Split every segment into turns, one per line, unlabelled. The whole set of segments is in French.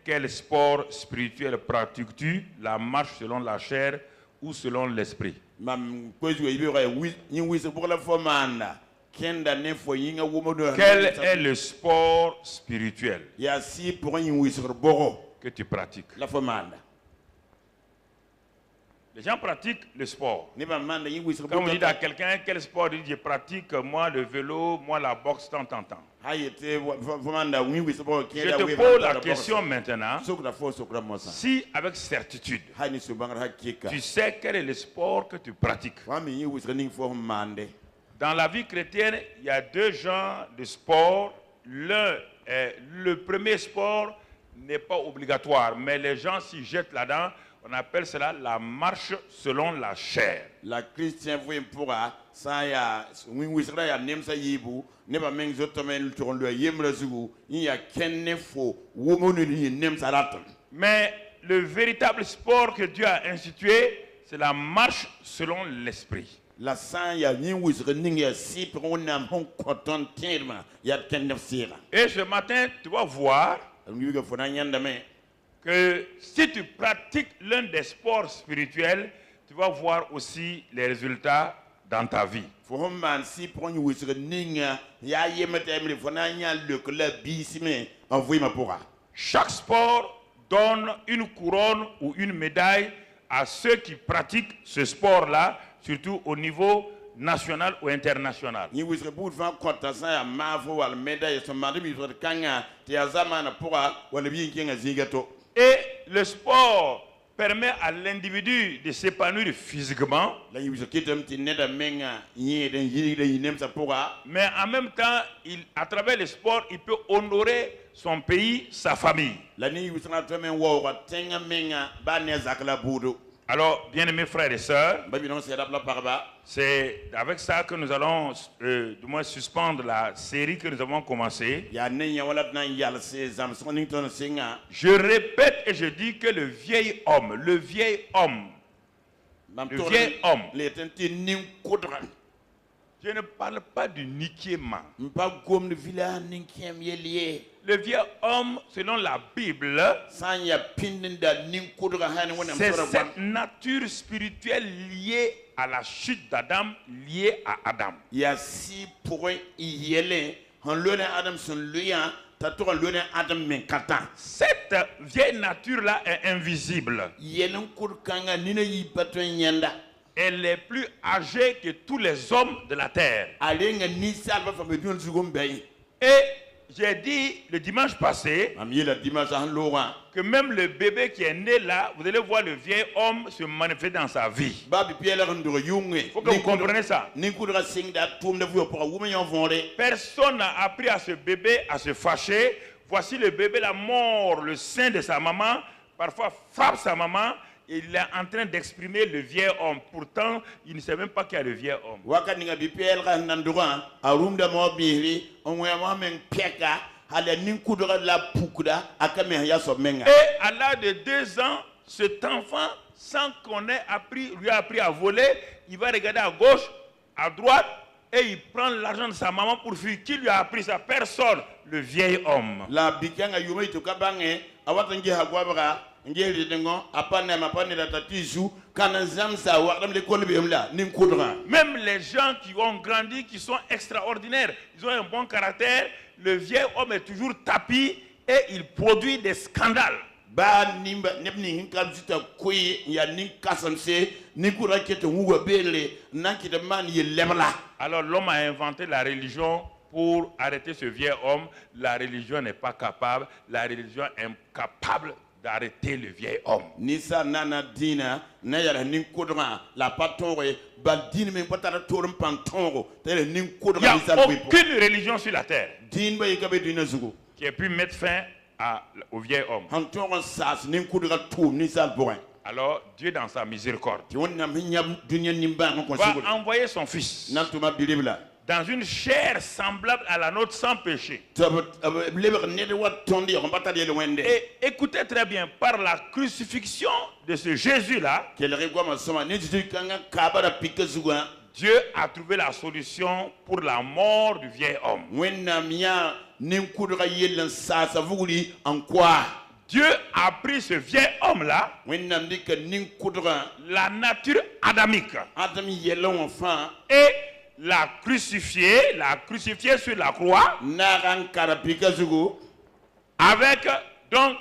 quel sport spirituel pratiques-tu? La marche selon la chair ou selon l'esprit? Quel est le sport spirituel que tu pratiques? Les gens pratiquent le sport. Quand on dit à quelqu'un quel sport, il dit je pratique moi le vélo, moi la boxe, tant. Je te pose la question maintenant. Si avec certitude, tu sais quel est le sport que tu pratiques. Dans la vie chrétienne, il y a deux genres de sport. Le premier sport n'est pas obligatoire, mais les gens s'y jettent là-dedans. On appelle cela la marche selon la chair.
La chrétienne pourra ça ya winwisra ya nemsa yibu ne ba meng zotomen tourne le yemrazu il y a kenne fo womonu ni nemsa rat.
Mais le véritable sport que Dieu a institué, c'est la marche selon l'esprit.
La sang ya winwisra ninga si pour nam hon koton tierma ya kenne sira.
Et ce matin, tu vas voir que si tu pratiques l'un des sports spirituels, tu vas voir aussi les résultats dans ta vie. Chaque sport donne une couronne ou une médaille à ceux qui pratiquent ce sport-là, surtout au niveau national ou international. Et le sport permet à l'individu de s'épanouir physiquement, mais en même temps, à travers le sport, il peut honorer son pays, sa famille. Alors, bien-aimés frères et sœurs, c'est avec ça que nous allons du moins suspendre la série que nous avons commencée. Je répète et je dis que le vieil homme, je ne parle pas du nikéma. Le vieux homme, selon la Bible, c'est cette nature spirituelle liée à la chute d'Adam, liée à Adam. Cette vieille nature-là est invisible. Elle est plus âgée que tous les hommes de la terre. Et j'ai dit le dimanche passé que même le bébé qui est né là, vous allez voir le vieil homme se manifester dans sa vie. Il faut que vous compreniez ça. Personne n'a appris à ce bébé à se fâcher. Voici le bébé, la mort, le sein de sa maman, parfois frappe sa maman. Il est en train d'exprimer le vieil homme. Pourtant, il ne sait même pas qu'il y a le vieil homme. Et à l'âge de 2 ans, cet enfant, sans qu'on ait lui a appris à voler, il va regarder à gauche, à droite, et il prend l'argent de sa maman pour fuir. Qui lui a appris ça? Personne. Le vieil homme. Même les gens qui ont grandi, qui sont extraordinaires, ils ont un bon caractère, le vieil homme est toujours tapi et il produit des scandales. Alors l'homme a inventé la religion pour arrêter ce vieil homme. La religion n'est pas capable, la religion est incapable d'arrêter le vieil homme. Il n'y a aucune religion sur la terre qui ait pu mettre fin au vieil homme. Alors Dieu dans sa miséricorde va envoyer son fils dans une chair semblable à la nôtre sans péché. Et écoutez très bien, par la crucifixion de ce Jésus-là, Dieu a trouvé la solution pour la mort du vieil homme. Dieu a pris ce vieil homme-là,
wẽnnaam dɩka nin-kʋdgã
la nature adamique,
Adam yɛlẽ wã fãa
et l'a crucifié sur la croix
naagã n kara pika zugu
avec donc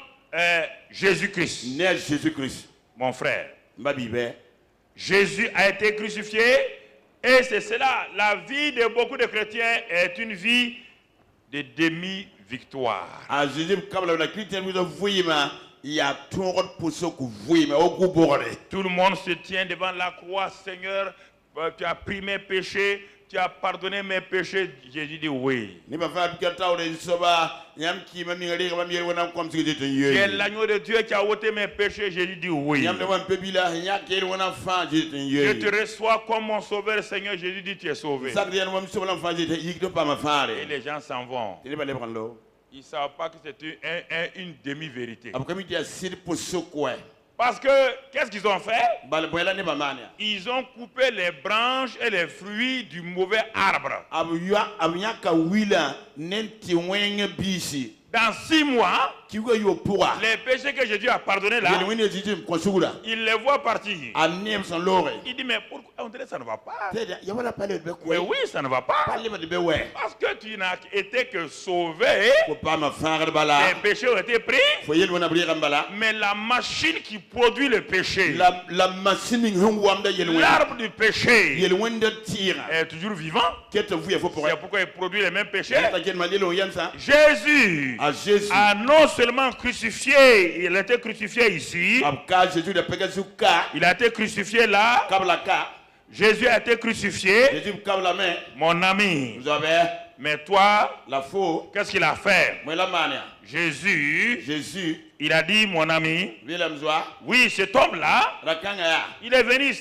Jésus-Christ,
ne a Jésus-Christ
mon frère.
m ba bɩ
Jésus a été crucifié et c'est cela, la vie de beaucoup de chrétiens est une vie de demi-victoire.
a Jésus kabla na Christian wɩda vɩɩmã yaa tõogd pʋsg vɩɩmã o gu bʋgre
Tout le monde se tient devant la croix. Seigneur, tu as pris mes péchés, tu as pardonné mes péchés. Jésus dit oui.
nebã fãa bɩ ka taoor n soaba yãmb kɩɩmã mingã reegmã yel wẽnnaam kõmsg tɩ tɩ n
Tu es
yoe
l'agneau de Dieu qui a ôté mes péchés. Jésus dit oui.
yãmb ne wãn pe bila n yãk yel wẽnnaam fãa tɩ tɩ n
Je te
yoe
reçois comme mon sauveur, Seigneur. Jésus dit tu es sauvé.
sakd yãn wãm soblã fãa tɩ yik tɩ paama
Et
fãare
les gens s'en vont.
tɩ nebã lebg n lo
Ils ne savent pas que c'est une demi-vérité.
b ka mi tɩ yaa sɩd pʋsg wɛ
Parce que, qu'est-ce qu'ils ont fait?
bal bõe la nebã maan yaa
Ils ont coupé les branches et les fruits du mauvais arbre.
b yãka wila ne tɩ wẽng biisi
Dans 6 mois,
kiuga yob pʋga
les péchés que Jésus a pardonnés là,
yel wẽnd ya zɩ tɩ m kõ sugra
il les voit partir.
a neem sẽn loogre
Il dit, mais pourquoi? On dirait que ça ne va pas.
tɩ ya wala pa lebd bɩ
Mais
koe
oui, ça ne va
pa
pas.
lebd bɩ wɛ
Parce que tu n'as été que sauvé,
fo paama fãagd bala
les péchés ont été pris,
fo yel wẽna b reegame bala
mais la machine qui produit le péché,
la machine ning sẽn wamda yel wẽnd
l'arbre du péché,
yel wẽnda tɩɩga
est toujours vivant.
ket tɩ vʋya fo
C'est
pʋgẽ
pourquoi il produit les mêmes péchés.
t'a kelma lel n yɛmsã
Jésus
a Jésus
a non seulement crucifié, il a été crucifié ici,
b ka Jésus da pɛga zug ka
il a été crucifié là,
ka b la ka
Jésus a été crucifié,
Jésus b ka b lame
mon ami.
zɔbɛ
Mais toi,
la fo
qu'est-ce qu'il a fait?
bõe la maan yaa
Jésus,
Jésus
il a dit, mon ami,
vɩlame zoa
oui, cet homme-là,
ra kãngã yaa
il est venu,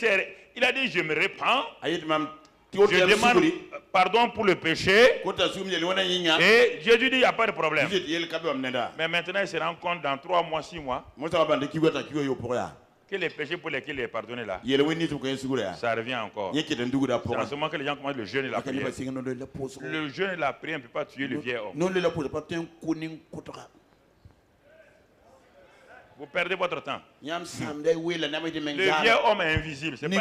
il a dit, je me répands,
a yetɩ mam tɩ
je demande pardon pour le péché.
kota sugm yel wẽna yĩnga
Et Jésus dit, il n'y a pas de problème.
Jésus tɩ yel ka bɩ wam neda
Mais maintenant, il se rend compte dans 3 mois, 6 mois,
mosã bãnde kiuga t'a kiuga yo pʋgã yaa
que les péchés pour lesquels il est pardonné là,
yel wẽnd nins b ka yẽ sugra yaa
ça revient encore.
yẽ ket n dugda
C'est en
pʋgã
ce moment que les gens commencent le jeûne et la
aka nebã
prière.
sɩng nondo la pʋʋsgo
Le jeûne et la prière ne peuvent pas tuer le vieil homme.
non le la pʋʋsga pa tõe n kʋ nin-kʋtga
Vous perdez votre temps.
yãmb sãamda weela nam tɩ meng
Le vieil homme est invisible. Ce n'est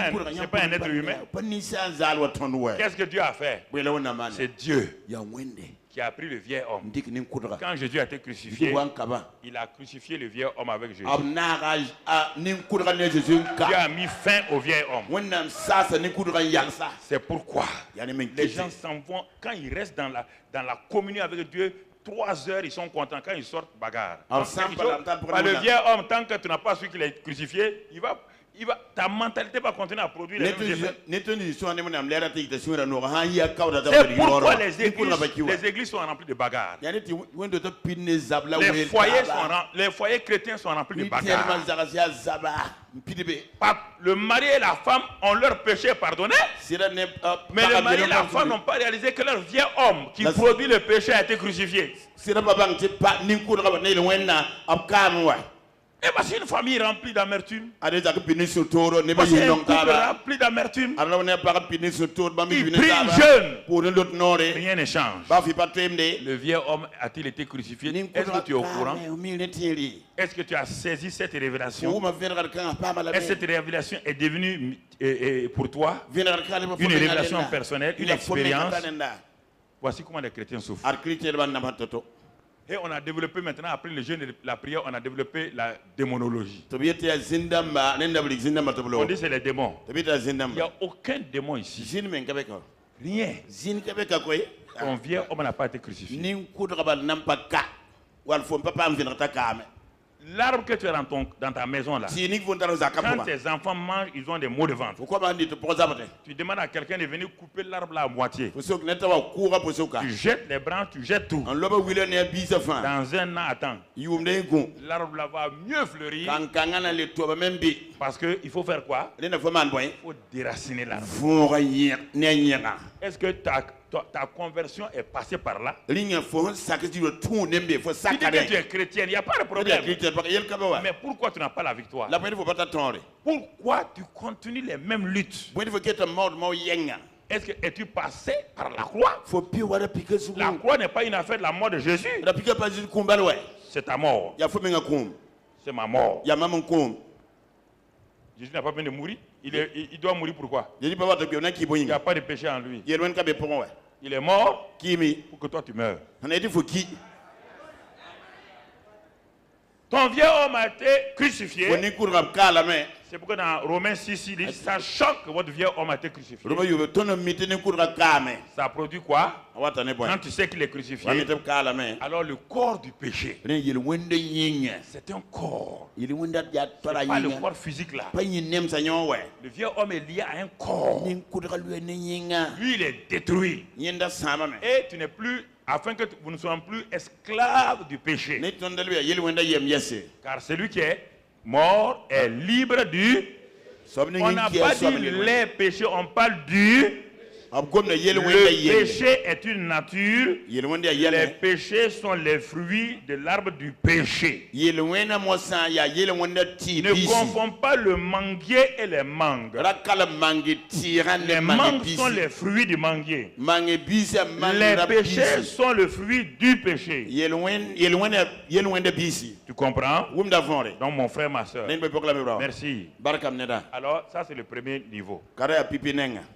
pas un être humain.
pa ninsã n zaal wa tõnd wɛ
Qu'est-ce que Dieu a fait?
bõe la wẽnnaam maane
C'est Dieu
yaa wẽnde
qui a pris le vieil
n
homme.
dɩk nin-kʋtga
Quand Jésus a été crucifié,
wa n kabã
il a crucifié le vieil homme avec Jésus.
b naaga a nin-kʋtga ne a Zeezi n
Dieu
ka
a mis fin au vieil homme.
wẽnnaam saasa nin-kʋtga n yalsa
C'est pourquoi
yaa ne meng
les
kɩte
gens s'en vont. Quand ils restent dans la communion avec Dieu, 3 heures, ils sont contents. Quand ils sortent, bagarre.
Alors,
Donc,
ça,
quelque
par
chose-
la-
par le vieil homme, tant que tu n'as pas su qu'il est crucifié, ta mentalité va continuer à produire les mêmes effets.
ne tõnd dɩ sõa ne wẽnnaam lɛɛra tɩ yɩta sũurã noog sãn yɩa kaooda t'a
C'est pourquoi les
nin-kʋtga pa ki wa
églises sont remplies de bagarres.
yaa ne tɩ wẽnd t'a pid ne zab la
Les
weel
foyers,
taaba
les foyers chrétiens sont remplis de
tẽedmã
bagarres.
zags yaa zaba n pid be
Le mari et la femme ont leur péché pardonné,
sɩda ne
mais le mari et la femme n'ont pas réalisé que leur vieil homme qui
La-
produit le péché a été crucifié.
sɩda pa bãng tɩ nin-kʋtga ba ne yel wẽnna b kaam wa
Et parce qu'une famille remplie d'amertume,
ad zak pid ne sũ-tooro nebã
parce
yĩs
qu'un
nong
couple
taaba
rempli d'amertume,
ad la ne pagd pid ne sũ-toor bãmb
il
yib ne
prie,
taaba
jeûne,
pʋʋd n lot noore
rien ne change.
ba fɩ pa toeemde
Le vieil homme a-t-il été crucifié? Est-ce que tu es au courant?
ming ne tẽere
Est-ce que tu as saisi cette révélation?
wʋma vẽnegd kãngã paama la
Est-ce que cette révélation est devenue pour toi
vẽnegd kãng nebã
une révélation personnelle, une expérience? Voici comment les chrétiens souffrent.
ad krɩtẽedbã n nabs to-to
Et on a développé maintenant, après le jeûne et la prière, on a développé la démonologie.
tɩ b yet tɩ yaa zĩn-dãmba ne ndab rɩk zĩn-dãmbã tɩ b
On
lo
dit c'est les démons.
tɩ b yetɩ yaa
Il n'y
zĩn-dãmba
a aucun démon ici.
zĩn meng ka be ka
Rien.
zĩn ka be ka koe
Ton vieil homme n'a pas été crucifié.
nin-kʋdga bal nan pa ka wall fo n pa paam vẽneg t'a kaame
L'arbre que tu as dans ta maison là,
tɩ ning fo n tar n zakã
quand
pʋgã
tes enfants mangent, ils ont des maux de ventre.
fo koama n dɩ tɩ pʋg zabdẽ
Tu demandes à quelqu'un de venir couper l'arbre là à moitié.
fo sok ne t'a wa kʋʋga pʋsʋka
Tu jettes les branches, tu jettes tout.
n loba wila ne a biisã fãa
Dans un an, attends,
yʋʋmda n gũ
l'arbre là va mieux fleurir
kãn-kãngã na le toaba me n be
parce qu'il faut faire quoi?
rẽnda fo maan bõe
Il faut déraciner l'arbre.
võoga ne a yẽga
Est-ce que ta conversion est passée par là?
rĩngã fo sẽn sak tɩ yʋa tũud ne n be fo
Tu dis que tu es chrétienne, il n'y a pas de problème.
yel ka be wa
Mais pourquoi tu n'as pas la victoire?
la bõe tɩ fo pa ta tõore
Pourquoi tu continues les mêmes luttes?
bõe tɩ fo ket n maood mao yɛnga
Est-ce que es-tu passé par la croix?
fo pɩ wa ra pika zugu
La croix n'est pas une affaire de la mort de Jésus.
ra pika pa zĩd kũmb bal wɛ
c'est ta mort.
Ya fo menga kum.
C'est ma mort.
Ya maman kum.
Jésus n'a pas besoin de mourir. Il doit mourir pourquoi?
Je dis pas de biona ki
Il
boyinga.
n'y a pas de péché en lui.
Ye lwen ka be pon ouais.
Il est mort
Kimi.
pour que toi tu meurs.
On a dit faut qui.
Ton vieux homme a été crucifié.
Faut ni coudre kala mais.
C'est pourquoi dans Romains 6, il dit, sachant que votre vieux homme a été crucifié.
Robo yo ton mité ni coudre kame.
Ça produit quoi?
Wata ne boy.
Quand tu sais qu'il est
Wa
crucifié,
mité kala mais.
alors le corps du péché,
Ren yel wende yinga.
c'est un corps.
Yel wenda ya tola
C'est pas le
yinga.
corps physique là.
Pa yin nem sa nyon ouais.
Le vieux homme est lié à un corps.
Ni coudre lui ne yinga.
Lui, il est détruit.
Yinda sama mais.
Et tu n'es plus, afin que vous ne soyez plus esclaves du péché.
Ni ton de lui yel wenda yem yesse.
Car celui qui est mort est libre du... On n'a pas dit les péchés, on parle du... Le péché est une nature. Les péchés sont les fruits de l'arbre du péché. Ne confonds pas le manguier et les mangues. Les mangues sont les fruits du manguier. Les péchés sont le fruit du péché. Tu comprends? Donc mon frère, ma soeur. Merci. Alors ça c'est le premier niveau.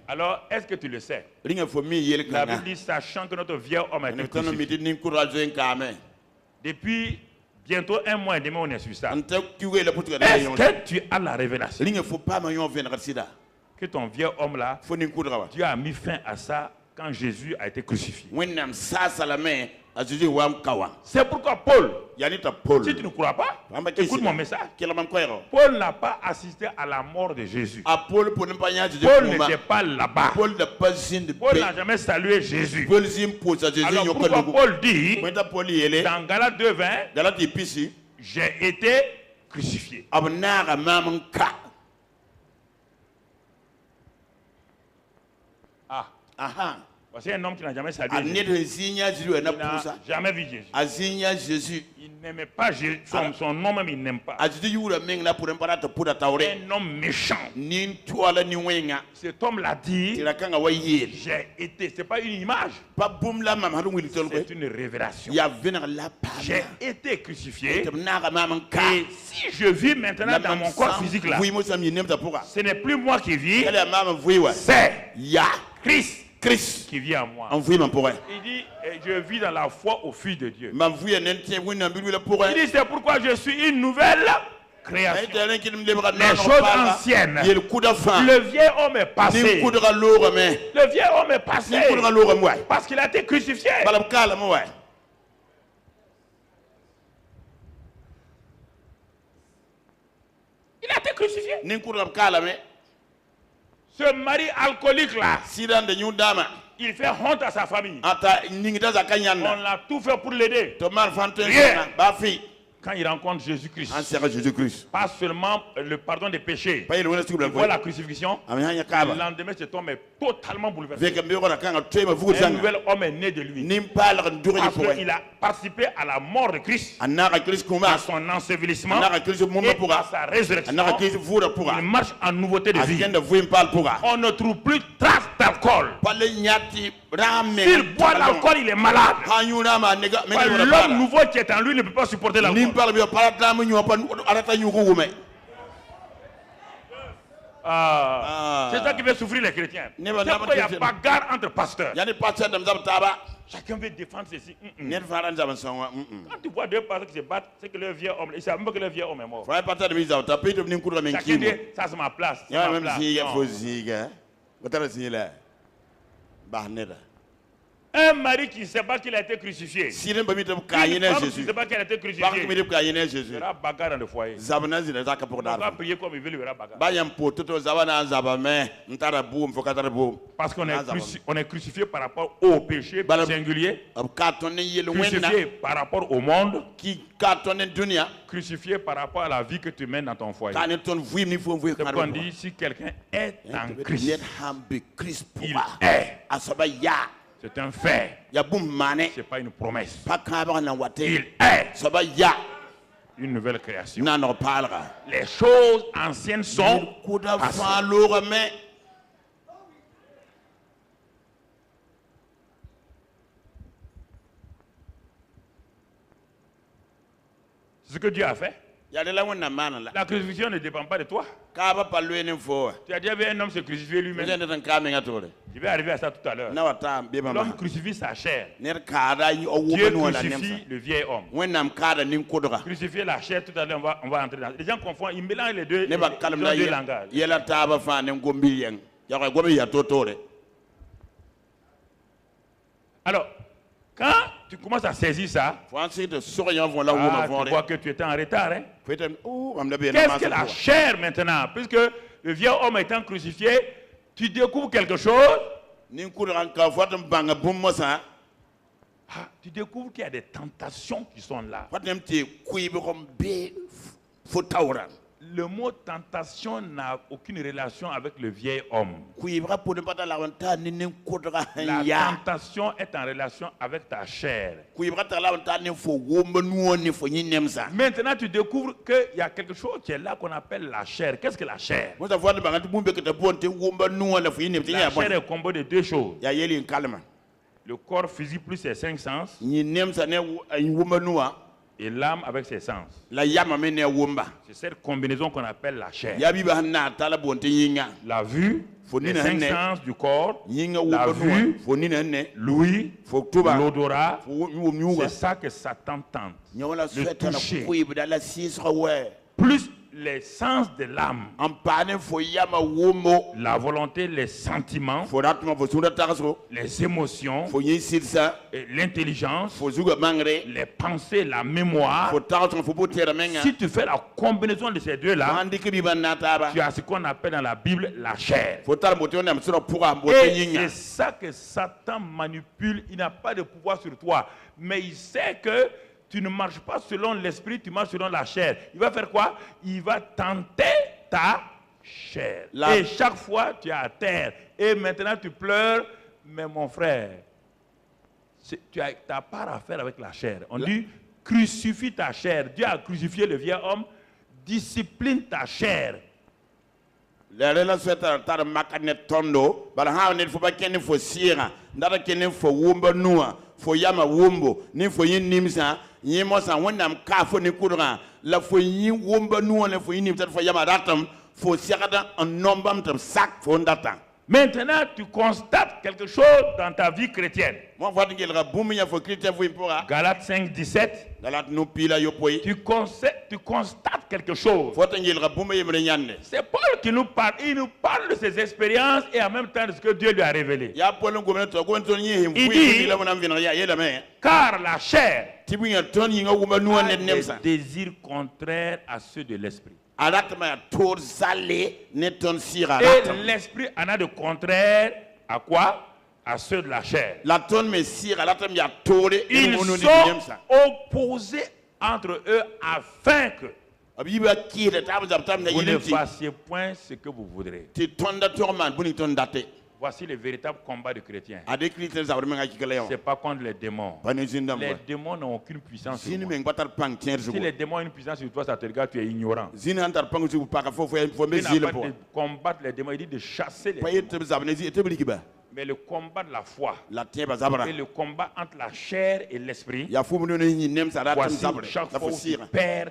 Alors est-ce que tu le sais? La Bible dit, sachant que notre vieux homme a été crucifié. Depuis bientôt 1 mois et demi, on est sur ça. Est-ce que tu as la révélation que ton vieux homme là, Dieu a mis fin à ça quand Jésus a été crucifié? C'est pourquoi Paul, si tu ne crois pas, écoute mon message. Paul n'a pas assisté à la mort de Jésus. Paul n'était pas là-bas. Paul n'a jamais salué Jésus. Alors pourquoi Paul dit, dans Galates 2:20, j'ai été crucifié. C'est un homme qui n'a jamais salué Jésus. Il n'a jamais vu Jésus. Il n'aimait pas Jésus. Son nom même, il n'aime pas. Un homme méchant. Cet homme l'a dit. J'ai été. Ce n'est pas une image. C'est une révélation. J'ai été crucifié. Et si je vis maintenant dans mon corps physique là, ce n'est plus moi qui vis. C'est Christ qui vit en moi. Il dit, je vis dans la foi au Fils de Dieu. Il dit, c'est pourquoi je suis une nouvelle création. Les choses anciennes. Le vieil homme est passé. Le vieil homme est passé. Parce qu'il a été crucifié. Il a été crucifié. Ce mari alcoolique là, il fait honte à sa famille. On l'a tout fait pour l'aider. Quand il rencontre Jésus-Christ, pas seulement le pardon des péchés, il voit la crucifixion, le lendemain cet homme est totalement bouleversé. Un nouvel homme est né de lui. Parce qu'il a participé à la mort de Christ, à son ensevelissement et à sa résurrection. Il marche en nouveauté de vie. On ne trouve plus trace d'alcool. S'il boit l'alcool, il est malade. L'homme nouveau qui est en lui ne peut pas supporter l'alcool. C'est ça qui fait souffrir les chrétiens. C'est pourquoi il y a bagarre entre pasteurs. Chacun veut défendre ceci. Quand tu vois deux pasteurs qui se battent, c'est que le vieux homme, ils savent même pas que le vieux homme est mort. Chacun dit, ça c'est ma place. Un mari qui ne sait pas qu'il a été crucifié. Une femme qui ne sait pas qu'elle a été crucifiée. Il y aura bagarre dans le foyer. On va prier comme il veut, il y aura bagarre. Parce qu'on est crucifié par rapport au péché singulier. Crucifié par rapport au monde. Crucifié par rapport à la vie que tu mènes dans ton foyer. C'est pourquoi on dit, si quelqu'un est en Christ, il est. C'est un fait. Ce n'est pas une promesse. Il est une nouvelle création. Les choses anciennes sont passées. C'est ce que Dieu a fait.
ya de la wonna mana la
La crucifixion ne dépend pas de toi.
ka ba palwe ne fo
Tu as déjà vu un homme se crucifier lui-même.
ne tan ka me ngatore
Je vais arriver à ça tout à l'heure.
na wata be ma
L'homme crucifie sa chair.
ne ka da yi o
Dieu
wo la
crucifie
nemsa
le vieil homme.
wonnam ka da nin kodra
Crucifier la chair, tout à l'heure, on va entrer dans. Les gens confondent, ils mélangent les deux,
ne ba
ils
kalam
ont
da
deux langages.
yela ta ba fa ne gombi yang ya ko gobe ya totore
Alors, quand tu commences à saisir ça,
fo ensuite de souriant vont là où ma
tu
vont
vois que tu étais en retard. Hein?
peut-être am da be na
Qu'est-ce que la chair maintenant? Puisque le vieil homme étant crucifié, tu découvres quelque chose.
nin kudran ka fatam banga bummo sa
Tu découvres qu'il y a des tentations qui sont là.
fatam te kuibe kom be fo tawran
Le mot tentation n'a aucune relation avec le vieil homme.
kuibra pour ne pas la wanta nin kudra
La
ya
tentation est en relation avec ta chair.
kuibra ta la wanta nin fo womba nuoni fo yin nemsa
Maintenant, tu découvres qu'il y a quelque chose qui est là qu'on appelle la chair. Qu'est-ce que la chair?
mo ta fo banga bumbe ke ta bonte womba nuoni fo yin nemsa
La
ya bon
chair est composée de deux choses.
ya yeli kalma
Le corps physique plus ses cinq sens
yin nemsa ne womba nuwa
et l'âme avec ses sens.
la yama me ne womba
C'est cette combinaison qu'on appelle la chair.
ya biba na ta la bonte yinga
La vue,
Faut
les
ni
cinq
ne-
sens du corps,
yinga
la
womba nuwa
vue,
fo ni ne
l'ouïe,
fo tuba
l'odorat.
fo wom nyuga
C'est ça que Satan tente.
nyola sweta na
toucher.
kuibra la sisra we
Plus les sens de l'âme,
ampane fo yama wombo
la volonté, les sentiments,
fo ratuma fo sunda tarso
les émotions,
fo yin silsa
et l'intelligence,
fo zuga mangre
les pensées, la mémoire.
fo tarso fo potera menga
Si tu fais la combinaison de ces deux-là,
andi ke biba na taba
tu as ce qu'on appelle dans la Bible la chair.
fo tar moto na msura pour mbote
Et
yinga
c'est ça que Satan manipule. Il n'a pas de pouvoir sur toi. Mais il sait que tu ne marches pas selon l'esprit, tu marches selon la chair. Il va faire quoi? Il va tenter ta chair.
La-
Et chaque fois, tu es à terre. Et maintenant, tu pleures. Mais mon frère, tu as ta part à faire avec la chair. On dit, crucifie ta chair. Dieu a crucifié le vieil homme. Discipline ta chair.
la rela sweta tar makane tondo bala ha ne fo ba kene fo sira ndara kene fo womba nuwa fo yama wombo ni fo yin nimsa yin mo sa wonnam ka fo ni kudra la fo yin womba nuwa le fo yin nimsa fo yama ratam fo sirada en nombam tam sak fo ndata
Maintenant, tu constates quelque chose dans ta vie chrétienne.
mo fo ngel ga bumi ya fo krite fo impora
Galates 5, 17.
dalat no pila yo poy
Tu constates quelque chose.
fo ngel ga bumi yemre nyande
C'est Paul qui nous parle. Il nous parle de ses expériences et en même temps de ce que Dieu lui a révélé.
ya pol ngomna to gon ton yi him
Il
fu
dit-
la wonam vina ya yela me
Car la chair
tibunya ton yi nga womba nuwa
a
ne
des
nemsa
désirs contraires à ceux de l'esprit.
alatma tor zale ne ton sira
Et
ratam
l'esprit en a de contraire à quoi? À ceux de la chair.
la tonne me sira la tonne ya tore
Ils
ono
sont
ni nemsa
opposés entre eux afin que
abiba ki de tam zap tam na
vous ne
yinti
fassiez point ce que vous voudrez.
ti tonda torman buni ton date
Voici le véritable combat du chrétien.
ade kriter zabre menga ki kala
Ce n'est
yo
pas contre les démons.
bani zindam
Les
wa
démons n'ont aucune puissance sur
zin
moi.
men batar pang tier
Si
zugo
les démons ont une puissance sur toi, ça te regarde, tu es ignorant.
zin antar pang zugo paka fo fo me
Il n'a
zile
pas
po
de combattre les démons, il dit de chasser les
paye
démons.
te zabre zi te bili kiba
Mais le combat de la foi
la tie ba zabra
et le combat entre la chair et l'esprit,
ya fu mu ni nemsa ratam
voici,
zabre
chaque
la
fois
fo
où
sira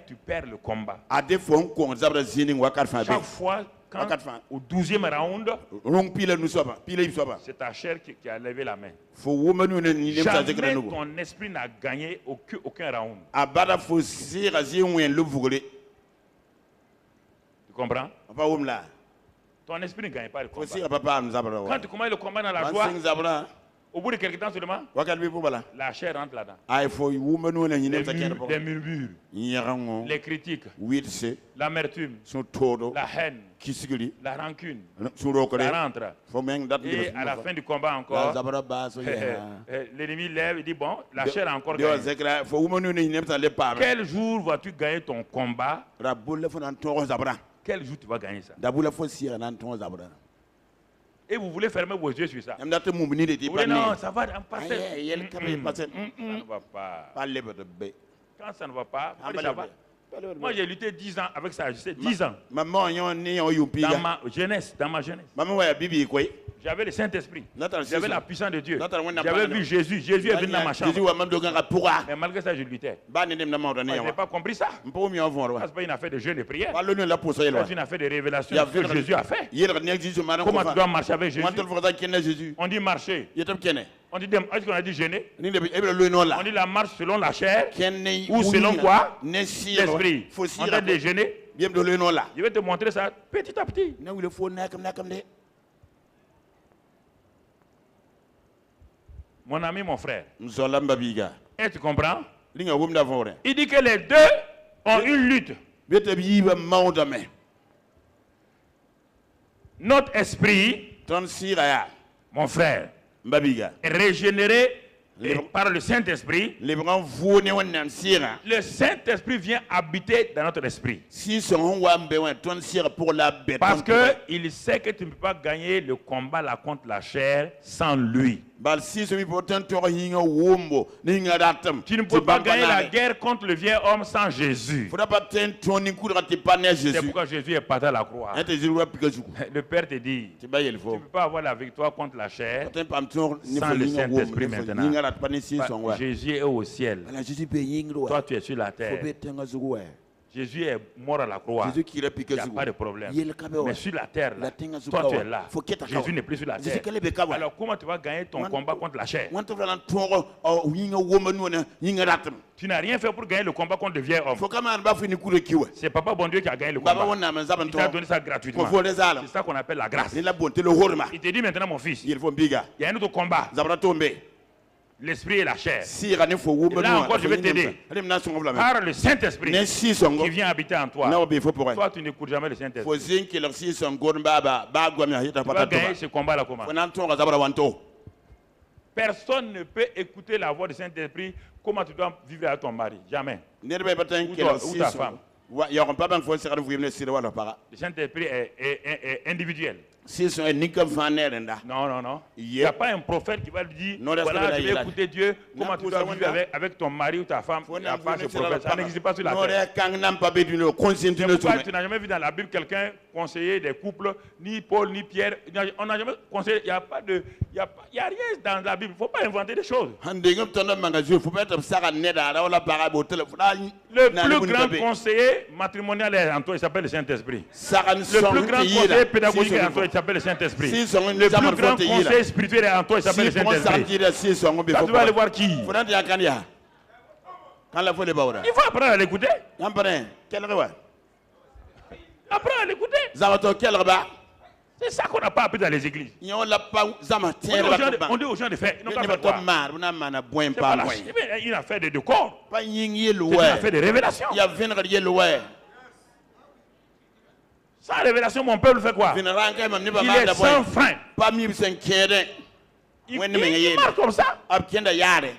tu perds le combat.
ade fo ko zabra zini wa kar fa be
Chaque fois, quand,
Wakati fa-
au 12e round,
rong pila nu soba pila yi soba
c'est ta chair qui a levé la main.
fo woma nu ne ni nemsa zekra
Jamais
nugo
ton esprit n'a gagné aucun round.
abada fo sira zi wen lu vugre
Tu comprends?
pa wom la
Ton esprit ne gagne pas le
fo
combat.
sira papa am zabra wa
Quand tu commences le combat dans la joie,
sing zabra
au bout de quelques temps seulement,
wakal bi bubala
la chair rentre là-dedans.
ay fo woma nu ne ni
Les
nemsa kene po
murmures,
yarango
les critiques,
witse
l'amertume,
so todo
la haine,
kisigili
la rancune,
so rokore
ça rentre.
fo meng dat
Et à la fin du combat
la
encore,
zabra ba so ya
l'ennemi lève et dit, bon, la chair a encore
Dio
gagné.
zekra fo woma nu ne ni nemsa le pa
Quel jour vas-tu gagner ton combat?
rabul le fo nan to zabra
Quel jour tu vas gagner ça?
dabula fo sira nan to zabra
Et vous voulez fermer vos yeux sur ça.
am dat mu ni de ti
Vous voulez,
pa
non,
ni
ça va en passer.
ay yel kabe pasen
Ça ne va pas.
pa le be
Quand ça ne va pas,
Ah,
ça va. Moi, j'ai lutté 10 ans avec ça. Je sais, 10 ans.
maman yon ni yon yupi
Dans ma jeunesse,
maman wa bibi koy
J'avais le Saint-Esprit.
Nathan,
J'avais la puissance de Dieu.
Nathan, on a
J'avais
pas-
vu Jésus. Jésus est venu dans ma chambre.
Jésus wa mam do ganga pourra.
Mais malgré ça, je luttais.
Ba ne dem na mawda ne
Moi, je n'ai
yawa.
pas compris ça.
Mpo mi avon
Ça,
wa.
c'est pas une affaire de jeûne et prière.
Ba lo ne la posa yelwa.
C'est une affaire de révélation
Il y a
de ce que
fait-
Jésus a fait.
Yel ne Jésus maran ko
Comment tu
fa.
dois marcher avec Jésus?
Wantal fo da kenna Jésus.
On dit marcher.
Yetam kene.
On dit, est-ce qu'on a dit jeûner?
Ni de ebe lo no la.
On dit la marche selon la chair
Kenne
ou selon quoi?
Ne sir.
L'esprit.
Faut
En
sir.
train de jeûner.
Bien do lo no la.
Je vais te montrer ça petit à petit.
Na wile fo nakam de.
Mon ami, mon frère.
Mzola mbabiga.
Et tu comprends?
Linga wum da vore.
Il dit que les deux ont une lutte.
Bete biba mawda me.
Notre esprit,
Ton sira ya.
mon frère,
Mbabiga.
est régénéré par le Saint-Esprit.
Les bras vone wonnam sira.
Le Saint-Esprit vient habiter dans notre esprit.
Si son wa mbe wa ton sira pour la bête.
Parce qu'il sait que tu ne peux pas gagner le combat là contre la chair sans lui.
Bal si so mi potan to hinga wombo ni nga datam.
Tu ne peux pas gagner la guerre contre le vieil homme sans Jésus.
Faudra pas ten toni kudra te pané
C'est
Jésus.
pourquoi Jésus est parti à la croix.
Ente Jésus wa pikazu.
Le Père te dit,
Te ba yel
tu
fo.
ne peux pas avoir la victoire contre la chair.
Ten pam ton ni
Sans
fo
le
linga
Saint-Esprit
wombo.
maintenant.
Ni nga rat pané si son wa.
Jésus est au ciel.
Ala Jésus be yingro
Toi,
wa.
tu es sur la
Fo
terre.
be tenga zugo wa.
Jésus est mort à la croix.
Jésus qui le
Il n'y a
pikazu.
pas de problème.
Yel kabe wa.
Mais sur la terre, là,
La tenga
toi,
zugo
tu
wa.
es là.
Faut keta
Jésus n'est plus sur la
Jésus
terre.
kele be kawa.
Alors, comment tu vas gagner ton combat contre la chair?
Wanta flan ton hinga wombo no na hinga ratam.
Tu n'as rien fait pour gagner le combat contre le vieil homme.
Fo kama ba fo ni kure kiwa.
C'est Papa bon Dieu qui a gagné le
Baba
combat.
wonna man zaban
Il
to.
t'a donné ça gratuitement.
Ko fo les alam.
C'est ça qu'on appelle la grâce.
Ni la bonté le horma.
Il te dit maintenant, mon fils,
Yel fo biga.
il y a un autre combat.
Zabra tombe.
L'esprit et la chair.
Si rane fo wombo no.
Là encore, je vais t'aider.
Allez na son vla.
Par le Saint-Esprit
Ne si son
qui vient habiter en toi.
na be fo pour.
Toi, tu n'écoutes jamais le
Fo
Saint-Esprit.
zin ki leur si son gon baba ba gwa mi hita
Tu vas
pata to.
gagner ce combat-là comment?
Fo nan ton ga zabra wanto.
Personne ne peut écouter la voix du Saint-Esprit. Comment tu dois vivre avec ton mari? Jamais.
Ne be batan ki
Ou
leur
ta
si
femme.
wa ya on pas ban fo sera vous ne sira wala para.
Le Saint-Esprit est individuel.
Si son ni comme faner nda.
Non, non, non. Il n'y
Yeah.
a pas un prophète qui va lui dire,
Non, reste
voilà,
là,
tu
il est
veux
là.
écouter Dieu, comment
Non,
tu dois
pour
vivre
ça,
avec ton mari ou ta femme. Il n'y a pas ce prophète. Ça n'existe pas sur la
Non,
terre.
kang nam pa be dino conscience
C'est
no
pourquoi
tume.
tu n'as jamais vu dans la Bible quelqu'un conseiller des couples, ni Paul, ni Pierre. On n'a jamais conseillé. Il n'y a pas de. Il y a rien dans la Bible. Il ne faut pas inventer des choses.
Hande ngam ton magasin faut pas être sara neda ra wala para bo téléphone.
Le plus grand conseiller matrimonial est en toi, il s'appelle le Saint-Esprit.
Sara
Le plus grand conseiller pédagogique est en toi, il s'appelle le Saint-Esprit.
Si son
Le plus grand conseiller spirituel est en toi, il s'appelle le Saint-Esprit.
si son be
Là,
faut
tu vas aller voir qui?
faut ya kan ya. Kan la faut le bawra.
Il faut apprendre à l'écouter.
Yam pare quel rewa.
Apprendre à l'écouter.
Zamato quel reba.
C'est ça qu'on n'a pas appris dans les églises.
Nyon la pa zama
On dit aux gens de faire. Ils n'ont
Ne
pas
pas
fait quoi?
mar na mana boin
C'est
pa
pas la-
boin.
Eh bien, une affaire de corps.
Pa yin yelo
C'est une
ouais.
affaire de révélation.
Ya venir yelo ouais.
Sans révélation, mon peuple fait quoi?
Venir ranka man ne ba
Il
ma
est
da
sans
boin.
frein.
Pa mi sen kede.
Il
Ouais, ne me gagne.
marche comme ça.
Ab kenda yare.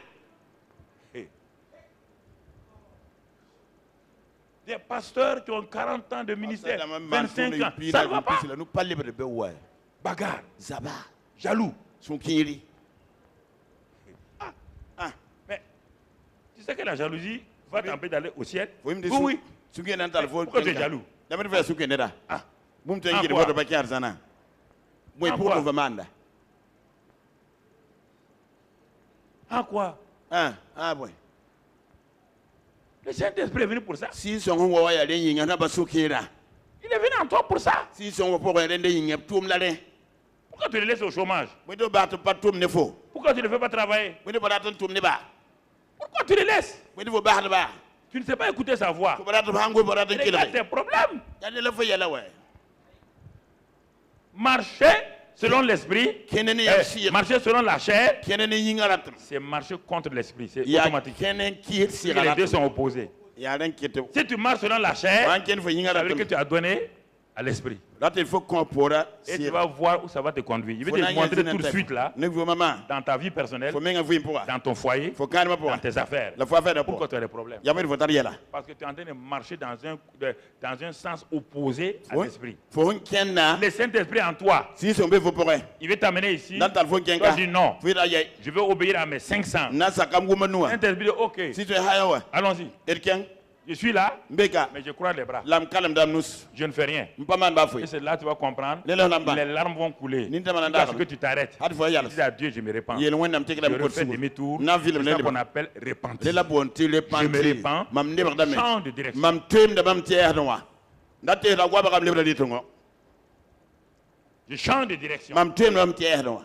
Des pasteurs qui ont 40 ans de ministère, 25 ans. Ça ne va pas.
Nous pas libre de ouais.
Bagarre,
Zaba.
jaloux.
Son kiri.
Mais tu sais que la jalousie va t'empêcher d'aller au ciel?
Faut me dire
Oui, oui.
Suki nan tal fo.
Pourquoi tu es jaloux?
D'abord faire suki neda.
Ah.
Mum te
En
ngi de
quoi?
vodo ba kiar sana. Moi
En
pour
quoi?
nous vamanda.
En quoi?
Ah boy.
Le Saint-Esprit est venu pour ça.
Si son ho wa ya den yin na ba suki ra.
Il est venu en toi pour ça.
Si son ho pour den de yin tum la den.
Pourquoi tu le laisses au chômage?
Moi do ba to pas tum ne fo.
Pourquoi tu ne fais pas travailler?
Moi do ba ta tum ne ba.
Pourquoi tu le laisses?
Moi do ba ha ba.
Tu ne sais pas écouter sa voix.
Ko ba ta hango ba ta
Regarde
kila.
tes problèmes.
Ya de la fo ya la ouais.
Marcher selon l'esprit,
Kenene ya si.
marcher selon la chair,
Kenene yin aratum.
c'est marcher contre l'esprit. C'est
Ya
automatique.
kenen ki si
Les deux sont opposés.
Ya ren kete.
Si tu marches selon la chair,
Wan ken fo yin
ça veut dire
aratum.
que tu as donné à l'esprit.
Là il faut compora
Et
si.
tu vas voir où ça va te conduire. Je vais te montrer tout de suite là,
Ne vous maman.
dans ta vie personnelle,
Faut menga vous pour.
dans ton foyer,
Faut calme pour.
dans tes affaires.
La fois faire
Pourquoi
d'abord.
tu as des problèmes?
Ya mer votar yela.
Parce que tu es en train de marcher dans un sens opposé à l'esprit.
Faut un kenna.
Le Saint-Esprit en toi,
Si son be vous pour.
il veut t'amener ici.
Dans ta fo
Toi,
kenga.
dis non.
Faut da yai.
Je veux obéir à mes 500.
Na sakam guma nuwa.
Saint-Esprit dit ok,
Si tu es hayawa.
allons-y.
Elken.
Je suis là,
mbeka
mais je crois les bras.
lam kalam dam nus
Je ne fais rien.
mpaman ba foy
Et c'est là que tu vas comprendre.
les lam
Les larmes vont couler.
Ni tamana
Parce
ndakam.
que tu t'arrêtes.
Hadi fo yalla
Tu dis à Dieu, je me répands.
yel wonnam
Je
tekla ko
refais demi-tour.
na film
C'est ça
le
qu'on appelle repentir.
le la bon ti le
Je
panti
me répands.
mam ne bagdame
Change de direction.
mam tem da mam tier no wa ndate da gwa bagam le bra ditongo
Je change de direction.
mam tem mam tier no wa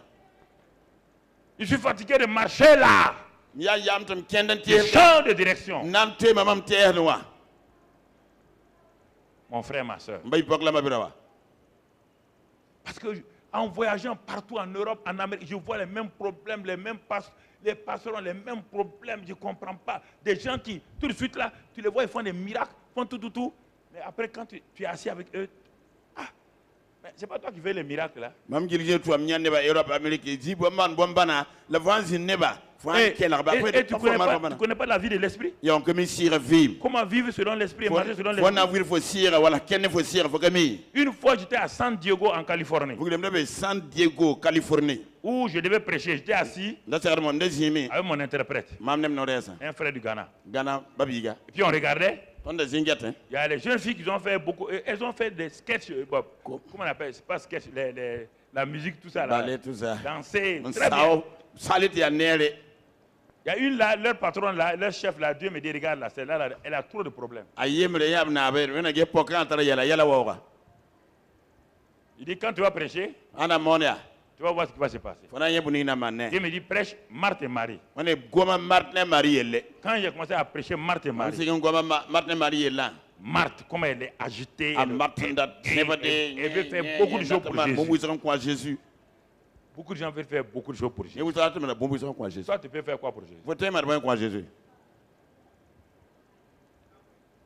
Je suis fatigué de marcher là.
ya yam tam kendan
Je
tier
change de direction.
nam tem mam tier no wa
Mon frère, ma soeur.
mbay pok la ma birawa
Parce que en voyageant partout en Europe, en Amérique, je vois les mêmes problèmes, les pasteurs ont les mêmes problèmes. Je ne comprends pas. Des gens qui, tout de suite là, tu les vois, ils font des miracles, font tout. Mais après, quand tu es assis avec eux, mais c'est pas toi qui fais les miracles là.
mam girje to am nyande ba Europe Amerique ji bo man bon bana la vanzi neba fo
Et,
kelar ba
et tu ne connais pas la vie de l'esprit.
ya on kemi sire vivre
Comment vivre selon l'esprit et marcher selon
fo na
l'esprit.
wir fo sire wala ken fo sire fo kemi
Une fois, j'étais à San Diego en Californie,
vous dem be San Diego Californie
où je devais prêcher. J'étais assis
da ser mon dezimi
avec mon interprète,
mam nem no resa
un frère du Ghana.
gana babiga
Et puis on regardait.
on de zingate
Il y a les jeunes filles qui ont fait beaucoup. Elles ont fait des sketchs. Comment on appelle? C'est pas sketch, la musique, tout ça. Là,
balé tout ça
danser.
on
Très bien.
sao salit ya nere
Il y a une là, leur patron là, leur chef là, Dieu me dit, regarde là, celle-là, là, elle a trop de problèmes.
ayemre yab na be wena ge pokan tara yala wawa
Il dit, quand tu vas prêcher,
ana monia
tu vas voir ce qui va se passer.
fona yebuni na manne
Dieu me dit, prêche Marthe et Marie.
on est goma Martin Marie elle
Quand j'ai commencé à prêcher Marthe et
on
Marie,
c'est goma Martin Marie elle
Marthe, comment elle est agitée,
a
elle,
Martin da never
elle veut faire beaucoup de choses pour Jésus.
bon buisson quoi Jésus
Beaucoup de gens veulent faire beaucoup de choses pour
et
Jésus.
vous savez mais bon buisson quoi Jésus
Toi, tu peux faire quoi pour Jésus?
vous t'aimer bon quoi Jésus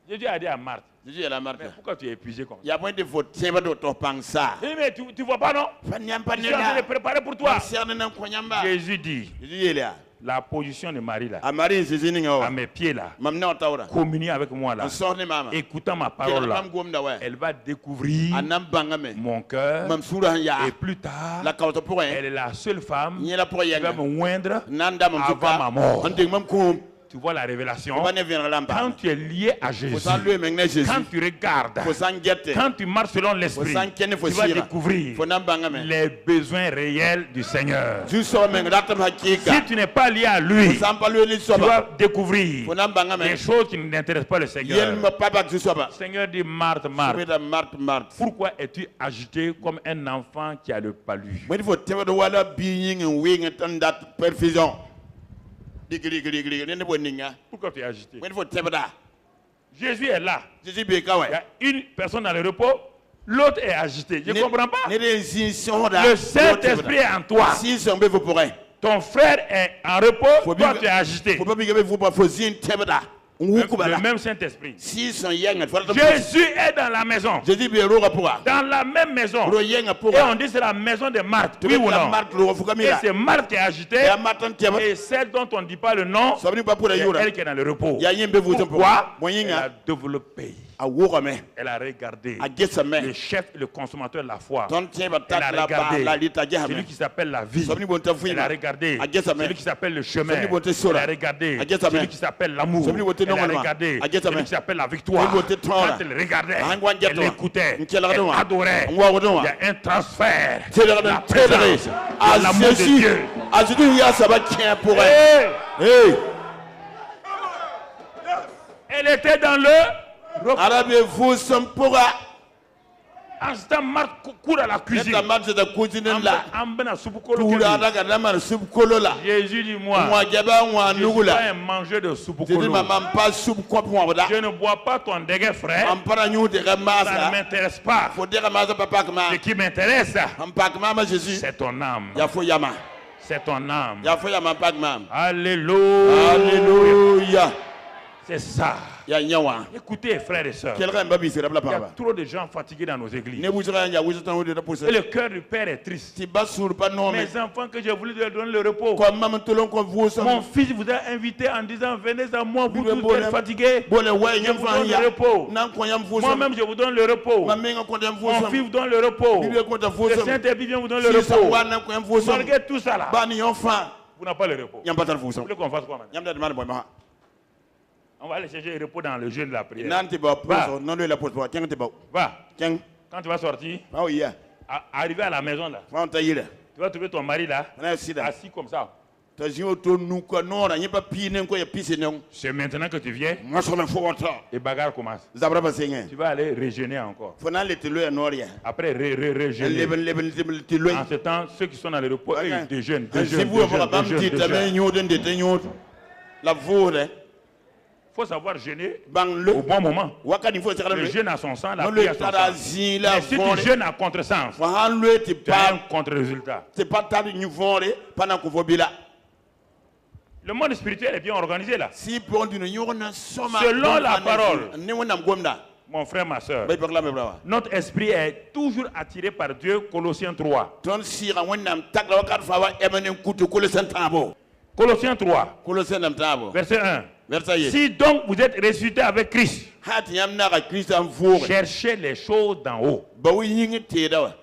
Jésus a dit à Marthe,
Jésus est la
mais
Martin
pourquoi tu es épuisé comme ça?
il y a point de faut t'aimer de ton pensa
Il dit, mais tu vois pas, non?
fa nyam pa
Je suis en train de préparer pour toi.
cerne nan ko nyamba
Jésus dit,
Jésus est là
la position de Marie là,
a Marie Jésus ni
à
ngawa
mes pieds là,
mam na tawra
communier avec moi là,
on sort ni mama
écoutant ma parole là,
mam gom da wa
elle va découvrir
anam bangame
mon cœur
mam sura ya
et plus tard,
la kawto pour
elle est la seule femme
ni la pour
qui va
yenga
me moindre
nanda mam
avant ma mort.
on dig mam ko
Tu vois la révélation?
on ne vient lampa
Quand tu es lié à
faut
Jésus,
san lui maintenant Jésus
quand tu regardes,
faut san gette
quand tu marches selon l'esprit,
faut san ken
tu
faut
vas
sira
découvrir
faut nam bangame
les besoins réels du Seigneur.
ju so men ratam hakika
Si tu n'es pas lié à lui,
faut san pa lui ni
tu
soba
vas découvrir
faut nam bangame
des choses qui n'intéressent pas le Seigneur.
yel ma papa ju soba
Le Seigneur dit, Marthe, Marthe,
da Marthe
pourquoi es-tu agité comme un enfant qui a le palu?
mais il faut te do wala bi yin wing tan dat perfusion digri ne boninga
Pourquoi tu es agité?
mais il faut te da
Jésus est là.
Jésus be kawa
Il y a une personne dans le repos, l'autre est agité. Je ne comprends pas.
ne décision da
Le Saint-Esprit est en toi.
si son be vous pourrait
Ton frère est en repos,
Faut
toi
bien-
tu es agité.
faut pas bigabe vous pas faut zin tebda
Le même Saint-Esprit.
si son yenga faut
Jésus est dans la maison.
Jésus be ro pour
Dans la même maison.
ro yenga pour
Et on dit c'est la maison de Marthe. Oui ou non?
Marthe ro fuka
Et
mira
c'est Marthe qui est agitée.
ya Martin tebda
Et celle dont on ne dit pas le nom,
sabni pas pour la
c'est
yura
elle qui est dans le repos.
ya yembe vous
Pourquoi?
pour
Elle a
moyenga
développé.
a wora me
Elle a regardé
a gesa
le
me
chef et le consommateur de la foi.
ton teba
Elle a
tat la ba
regardé
la lita
celui
jahame
qui s'appelle la vie.
sabni bon tafu
Elle a regardé
Agesame.
celui qui s'appelle le chemin.
Sabni bote
Elle
sora.
a regardé
Agesame.
celui qui s'appelle l'amour.
Sabni bote
Elle a
normalement.
regardé
Agesame.
celui qui s'appelle la victoire.
Sabni bote tora.
Quand elle regardait,
Angwan
elle
jetwa.
écoutait,
Nkela
elle
gadwa.
adorait.
Ngwa gadwa.
Il y a un transfert.
Tela
La
dan tela
présence
a
de l'amour de
Jésus
Dieu.
a Jésus ya saba tien pour elle
Hey!
hey
Elle était dans le repos.
arabe vous son pour
En ce temps, Marthe court à la cuisine.
ta match de cuisine là
Ambena supukolo
tout
kebi.
la daga la man soup kolo la
Jésus dit moi,
moi gaba moi
je ne suis
nugula
pas un mangeur de soupe au
Jésus
colo.
maman pas soup quoi pour moi
Je ne bois pas ton déguet frère.
am para ñu de
Ça ne
masa
m'intéresse pas.
faut dire masa papa
Ce
que
qui m'intéresse,
am pas que maman Jésus
c'est ton âme.
ya fo yama
C'est ton âme.
ya fo yama pas que maman
Alléluia.
alléluia
C'est ça.
ya nyawa
Écoutez, frères et sœurs,
quelqu'un babi c'est la
il y a
papa
trop de gens fatigués dans nos églises.
ne vous sera ya vous temps de pour
Et le cœur du Père est triste.
ti basur pas non mais
Mes enfants que j'ai voulu leur donner le repos.
comme maman tolon ko vous
Mon fils vous a invité en disant venez à moi, vous
Bible
tous êtes
bonheur.
fatigués.
bon ouais
Je
nyam
vous
fa
donne
ya
le repos.
nan ko yam vous
Moi-même, je vous donne le repos.
maman ko dem vous
Mon fils vous donne le repos.
Bible ko dem vous
Le Saint-Esprit vient vous donner le
si ça
repos.
wa nan ko yam vous
Malgré tout ça là,
bani enfant
vous n'avez pas le repos.
yam pas vous
Vous voulez qu'on fasse quoi maintenant?
yam da man boy ma
On va aller chercher le repos dans le jeûne de la prière.
Nanti ba
Va.
pose non le la pose ba kenga te ba.
Va.
Keng.
Quand tu vas sortir,
Oh yeah.
arriver à la maison là,
Fa on ta yira.
tu vas trouver ton mari là,
On a sida.
assis comme ça.
Ta jio to nu ko nora nyi pa pi ne ko ya pise ne.
C'est maintenant que tu viens
Moi so me fo wata.
et bagarre commence.
Zabra ba sengen.
Tu vas aller régénérer encore.
Fo na le te lo ya noria.
Après, régénérer.
Leben te lo.
En ce temps, ceux qui sont dans le repos, eux, ils déjeunent.
Si vous avez pas petit tamen nyoden de tenyo. La vore.
Il faut savoir jeûner
Bang
au
le.
bon moment.
Wakani fo sekara
Le
le.
jeûne à son sang, la
Non
prière
le
à son
tara
sang.
zi la
Mais si
vore.
tu jeûnes à contresens,
Fa han le te
tu as un
pa.
contre-résultat.
C'est pas ta ni vore pendant ko fo bila.
Le monde spirituel est bien organisé là.
Si pour du nyona soma.
Selon la parole.
Ne wonam gomda.
Mon frère, ma soeur,
Bay parla me brava.
notre esprit est toujours attiré par Dieu. Colossiens 3.
Ton sira wonam tak la wakat fa wa emenen kutu ko le santabo.
Colossiens 3,
Ko le sanam tabo.
verset 1.
Versailles.
Si donc vous êtes ressuscité avec Christ,
Hat yam na ka Christian vore.
cherchez les choses d'en haut.
Ba wi yingi te da wa.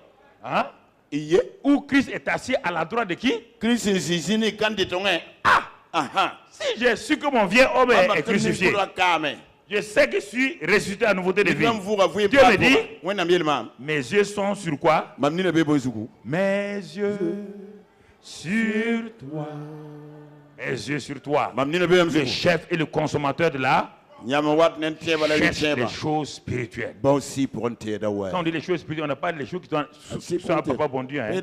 Hein?
Iye.
Où Christ est assis à la droite de qui?
Christ zizini kan de tonga.
Ah!
Aha.
Si j'ai su que mon vieux homme est crucifié, je sais que je suis ressuscité à nouveauté de vie. Dieu me dit, mes yeux sont sur quoi? Mes yeux sur toi. Mes yeux sur toi. Le chef et le consommateur de la cherche les choses spirituelles. Quand on dit les choses spirituelles, on n'a pas les choses qui sont pas bon Dieu. Hein.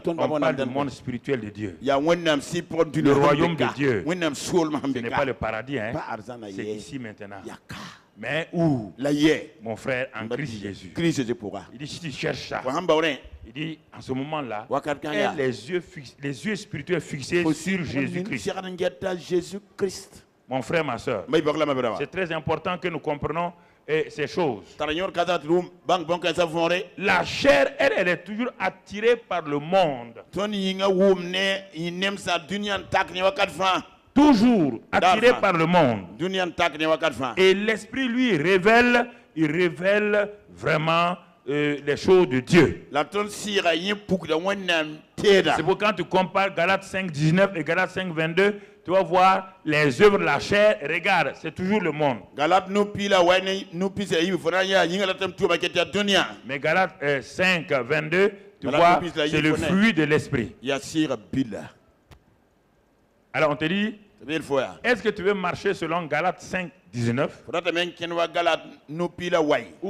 On parle du monde spirituel de Dieu. Le royaume de Dieu. Ce n'est pas le paradis. Hein. C'est ici maintenant. Mais où? Mon frère, en Christ Jésus. Il dit, si tu cherches ça, il dit, en ce moment-là, les yeux spirituels fixés sur Jésus-Christ. Mon frère, ma soeur, c'est très important que nous comprenions ces choses. La chair, elle est toujours attirée par le monde. Toujours attirée par le monde. Et l'esprit, lui, il révèle vraiment les choses de Dieu. C'est pourquoi quand tu compares Galates 5, 19 et Galates 5, 22, tu vas voir les œuvres de la chair. Regarde, c'est toujours le monde. Mais Galates 5, 22, tu vois, c'est le fruit de l'esprit. Alors on te dit, est-ce que tu veux marcher selon Galates 5, 19 ou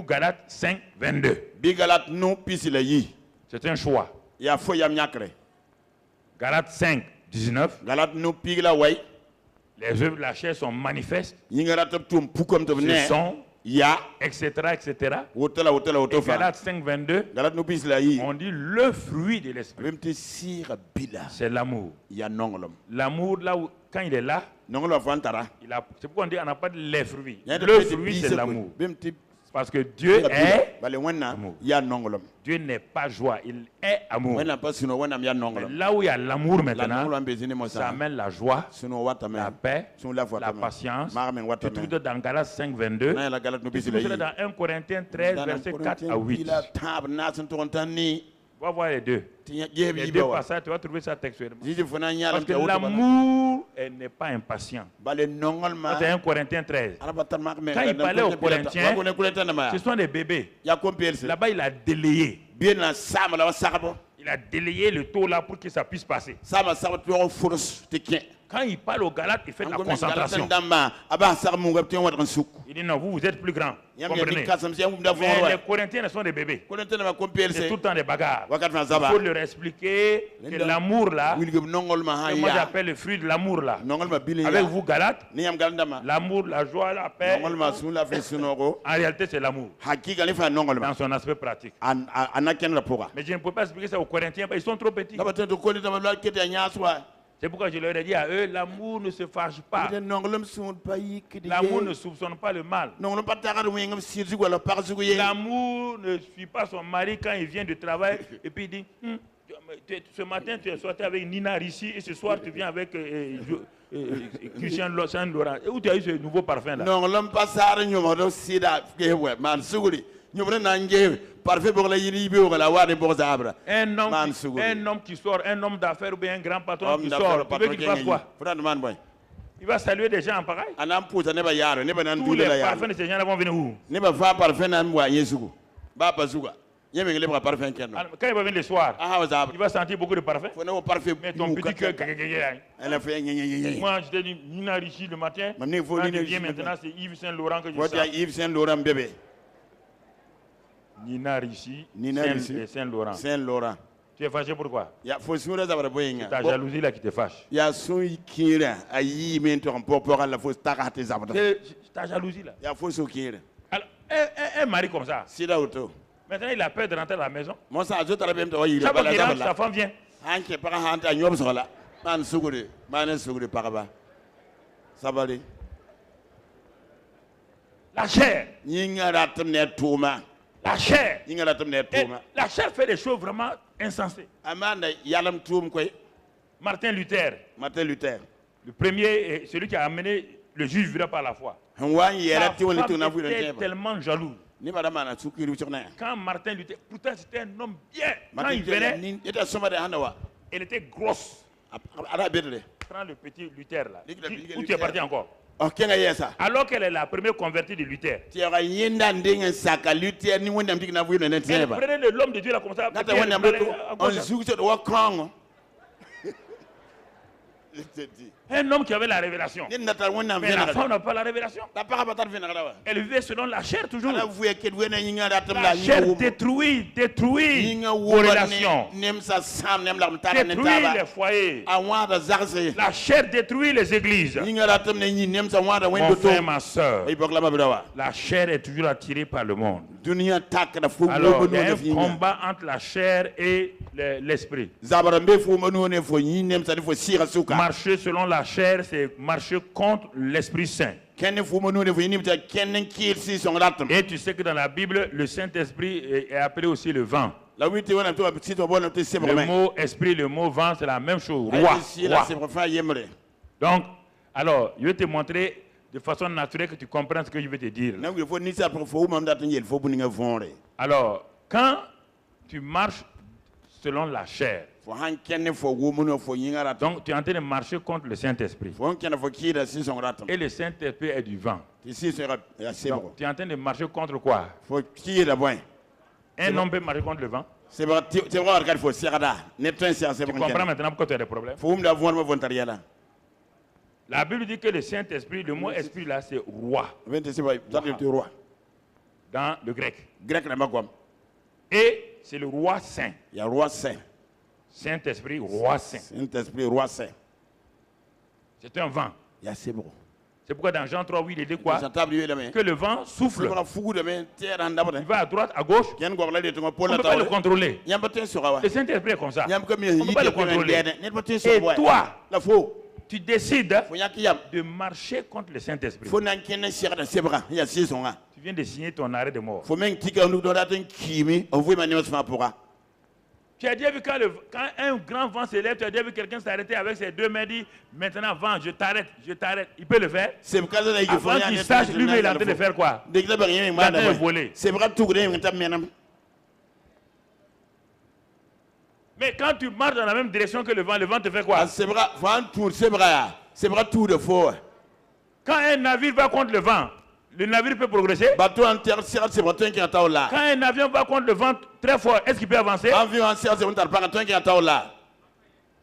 Galates 5, 22? C'est un choix. Galates 5, 19. Les œuvres de la chair sont manifestes. Ce sont, etc., etc. Et Galates 5, 22, on dit le fruit de l'esprit. C'est l'amour. L'amour, là où, quand il est là, c'est pourquoi on dit qu'on n'a pas de les fruits. Le fruit, c'est l'amour. Parce que Dieu est amour. Dieu n'est pas joie, il est amour. Mais là où il y a l'amour maintenant, ça amène la joie, la paix, la patience. Tu trouves dans Galates 5, 22, tu trouves dans 1 Corinthiens 13, versets 4 à 8. On va voir les deux. Les deux passages, tu vas trouver ça textuellement. Parce que l'amour n'est pas impatient. C'est 1 Corinthiens 13. Quand il parlait aux Corinthiens, ce sont des bébés. Là-bas, il a délayé. Il a délayé le taux là pour que ça puisse passer. Quand il parle aux Galates, il fait de la concentration. Il dit non, vous êtes plus grands. Comprenez? Mais les Corinthiens sont des bébés. C'est tout le temps des bagarres. Il faut leur expliquer que l'amour là, que moi j'appelle le fruit de l'amour là. Avec vous Galates, l'amour, la joie, la paix, en réalité c'est l'amour. Dans son aspect pratique. Mais je ne peux pas expliquer ça aux Corinthiens, ils sont trop petits. C'est pourquoi je leur ai dit à eux, l'amour ne se fâche pas. L'amour ne soupçonne pas le mal. L'amour ne suit pas son mari quand il vient du travail et puis il dit, ce matin tu es sorti avec Nina Rissi et ce soir tu viens avec Christian Saint-Laurent. Où tu as eu ce nouveau parfum là? Un homme qui sort, un homme d'affaires ou bien un grand patron qui sort, tu veux qu'il fasse quoi? Il va saluer des gens en pareil.
Anam puta ne ba yaro ne ba nan
Tous
dule la
les
yaro.
parfums de ces gens-là vont venir où?
Ne ba va parfum nan wa yesugo. Ba ba zuga. Yeme ngele ba parfum kenno.
Alors, quand il va venir le soir,
Ah wa za.
il va sentir beaucoup de parfums.
Fo ne parfum.
Mais ton petit cœur,
Elle a fait nye.
moi je t'ai dit, Nina Richie le matin.
Mamne faut
Quand
Nina
il vient
Richie
maintenant, c'est Yves Saint Laurent que je
What ya
sens.
Yves Saint Laurent bébé.
Nina Richie,
Nina Richie.
Saint Laurent.
Saint Laurent.
Tu es fâché pourquoi?
Ya fo sura za ba boyenga.
Ta jalousie là qui te fâche.
Ya so kira ayi mento en popora la fo taka te zabata.
C'est ta jalousie là.
Ya fo so kira.
Alors, un mari comme ça,
Sida auto.
maintenant il a peur de rentrer à la maison.
Mo sa zo tara bem to yi
Chaque
la
fois qu'il
bala
rentre, sa
zabala.
femme vient.
Anke para hanta nyob sola. Man sugure, man sugure paraba. Sabali.
La chair,
Yinga ratum ne tuma.
la chair.
Yinga ratum ne
Et
tuma.
la chair fait des choses vraiment insensées.
Amanda yalam tum koy.
Martin Luther,
Martin Luther.
le premier, celui qui a amené le juge vivra par la foi.
Hwan
Sa
yera ti woni
femme
tu na fu
était
ne
tellement jaloux.
Ni madama na sukiru chokna.
Quand Martin Luther, pourtant c'était un homme bien. Quand
Martin
il venait,
ni eta soma de hanawa.
elle était grosse.
Ara bedre.
Prends le petit Luther là.
Luther.
Où tu es parti encore?
O kenga yesa.
Alors qu'elle est la première convertie de Luther.
Ti ga yenda ndinga saka Luther ni wonda mtiki na fu ne
Elle
teba.
prenait l'homme de Dieu là comme ça.
Nata
elle
wonda
parlait
mbeto
à
on
gauche.
zuku to wa krongo.
Un homme qui avait la révélation.
Ni nata wonda
Mais la
mfena.
femme n'a pas la révélation.
Ta para batar fena dawa.
Elle vivait selon la chair toujours.
Ala fu e ket wena yinga ratum
La
la
chair
yinga.
détruit
Yinga
vos
wo
relations.
nem sa sam nem la mtara ne
Détruit les
taba.
foyers.
Awada zarse.
La chair détruit les églises.
Yinga ratum ne yin nem sa wada
Mon
wendo to.
frère, ma soeur,
Ay bokla ma brawa.
la chair est toujours attirée par le monde.
Dunia tak da fu
Alors,
wo
il y a
no
un
finga.
combat entre la chair et l'esprit.
Zabara mbe fu mo no ne fo yin nem sa fo sira suka.
Marcher selon la chair, c'est marcher contre l'Esprit Saint.
Ken fu mo no ne fo yin ta ken kir si son ratum.
Et tu sais que dans la Bible, le Saint-Esprit est appelé aussi le vent.
La witi wona to petit to bon te se
Le
brome.
mot esprit, le mot vent, c'est la même chose.
Roi,
Roi.
si la
Roi.
se fa yemre.
Donc, alors, je vais te montrer de façon naturelle que tu comprends ce que je vais te dire.
Na wi fo ni sa fo mo ndata yel fo buninga vonre.
Alors, quand tu marches selon la chair,
Fo han ken fo wo mo no fo yin ratum.
donc tu es en train de marcher contre le Saint-Esprit.
Fo ken fo kira si son ratum.
Et le Saint-Esprit est du vent.
Ti si sera ya se
Donc,
bro.
tu es en train de marcher contre quoi?
Fo kira boy.
Un homme peut marcher contre le vent.
C'est vrai, c'est vrai, regarde, faut serada. Neptun, c'est
Tu comprends maintenant pourquoi tu as des problèmes?
Faut me l'avoir, moi, volontariat là.
La Bible dit que le Saint-Esprit, le mot esprit là, c'est roi
26, ça c'est le roi.
dans le grec.
Grec, là, quoi.
Et c'est le roi saint.
Il y a roi saint.
Saint-Esprit, roi saint.
Saint-Esprit, roi saint.
C'est un vent.
Il y a c'est bon.
C'est pourquoi dans Jean 3, oui, il dit quoi?
J'entends lui demain.
Que le vent souffle.
C'est qu'on a fou demain, terre en d'abord.
Il va à droite, à gauche.
Qui a une gorge là, de ton
On
pôle
ne
là,
peut pas le contrôler.
il y a un bâton sur la
Le Saint-Esprit est comme ça.
il y a un comme
On ne peut pas le contrôler. Et toi,
la faux.
tu décides
Faut y a qui y a.
de marcher contre le Saint-Esprit.
Faut n'en qu'il ne sert de ses bras. Il y a 6 ans.
Tu viens de signer ton arrêt de mort.
Faut même qu'il y ait un nous dans qui on voit manier ce pourra.
Tu as déjà vu quand un grand vent s'élève, tu as déjà vu quelqu'un s'arrêter avec ses deux mains et dire maintenant vent, je t'arrête, je t'arrête. Il peut le faire.
C'est pour ça qu'il faut
Avant qu'il sache lui-même il est en train de faire quoi?
Dès que tu as rien,
Il est en train de voler.
c'est vrai tout rien, tu as même.
Mais quand tu marches dans la même direction que le vent te fait quoi?
C'est vrai, faut un tour, c'est vrai tout de faux.
Quand un navire va contre le vent, le navire peut progresser.
Bateau en terre, c'est bateau qui est là.
Quand un avion va contre le vent très fort, est-ce qu'il peut avancer?
Avion en terre, c'est bateau qui est là.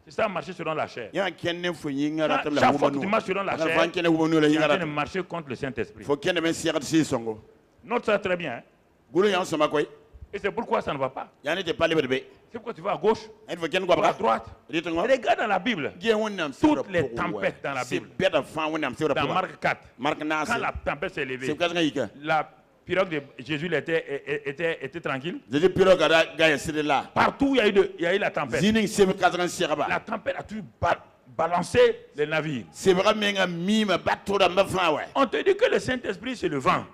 C'est ça, marcher selon la chair.
Il y a un fouillis,
Chaque fois que tu marches selon la chair, tu es en train de marcher contre le Saint-Esprit.
Il faut qu'il y ait un serre de 6 ans.
Note ça très bien. Hein?
Goulou, il y a un sommet.
Et c'est pourquoi ça ne va pas.
Il y a un pas les bébés.
C'est pourquoi tu vas à gauche,
Il faut qu'il y ait
tu vas à
un
droite. Regarde dans la Bible, toutes les tempêtes dans la Bible. Dans Marc 4, quand la tempête s'est levée, la pirogue de Jésus était tranquille. Partout, il y a eu la tempête. La tempête a tout balancé les navires. On te dit que le Saint-Esprit, c'est le vent.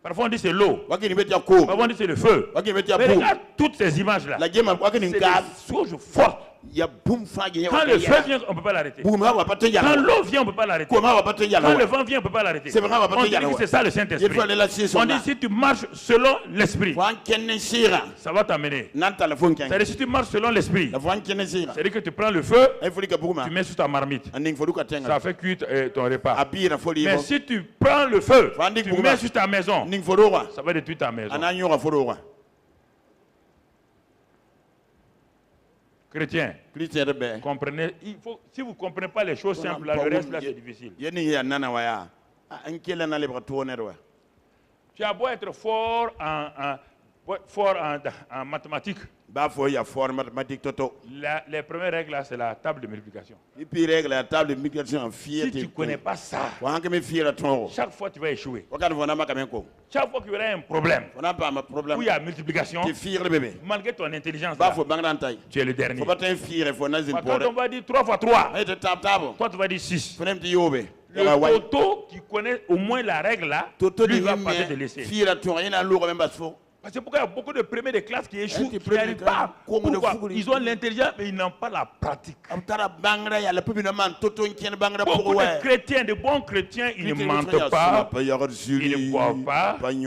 Parfois, on dit c'est l'eau. Parfois, on dit c'est le feu. Mais regarde toutes ces images-là. C'est des choses fortes.
ya boum fa gi
Quand le feu vient, on ne peut pas l'arrêter.
boum ha wa pato ya
Quand l'eau vient, on ne peut pas l'arrêter.
ko ma wa pato ya
Quand le vent vient, on ne peut pas l'arrêter.
C'est vrai, on va pas
On
te
dit
dire,
que
ouais.
c'est ça le
il
Saint-Esprit.
faut aller là si
On
son
dit si tu marches selon l'Esprit,
wan kenne sira
ça va t'amener.
nan téléphone ken
C'est-à-dire si tu marches selon l'Esprit,
la wan kenne sira
c'est-à-dire que tu prends le feu,
ay fuli ka bouma
tu mets sur ta marmite.
aning fodu ka
Ça
tenga
fait cuire ton repas.
abira foli
Mais
bo
si tu prends le feu,
Vandik
tu
Bouma.
mets sur ta maison,
ning fodu wa
ça va détruire ta maison.
ananyo ka fodu wa
Chrétien,
christian de be
comprenez, si vous ne comprenez pas les choses simples, là, le reste là c'est difficile.
yeni ya nana wa ya an kele na le ba to ne wa
Tu as beau être fort en mathématiques,
ba fo ya forme mathématique toto
les premières règles là c'est la table de multiplication.
et puis règle la table de multiplication en
Si
fiete
tu ne connais pas ça,
wa hanke me fiera ton
chaque fois tu vas échouer.
wa kan fona maka men ko
Chaque fois qu'il y aura un problème
fona pa ma
où
problème
il y a multiplication,
ti fier le bébé
malgré ton intelligence,
ba
là,
fo bangran tay
tu es le dernier.
fo baten fier fo na zin
Quand on
pore
va dire 3 fois 3,
ay te tap tabo
toi tu vas dire 6.
fo nem ti yobe
Le
ya way
toto qui connaît au moins la règle là,
toto
lui
di
va pas te laisser.
fiera ton ina lo même bas fo
Parce que pourquoi il y a beaucoup de premiers de classe qui échouent,
Qui
qui n'arrivent pas.
comme de
Pourquoi?
fou,
Ils ont l'intelligence, mais ils n'ont pas la pratique.
am tara bangra ya la pubina man toto ken bangra
Beaucoup
pour
de
ouais
chrétiens, de bons chrétiens, ils ne mentent pas, ils ne boivent pas, ils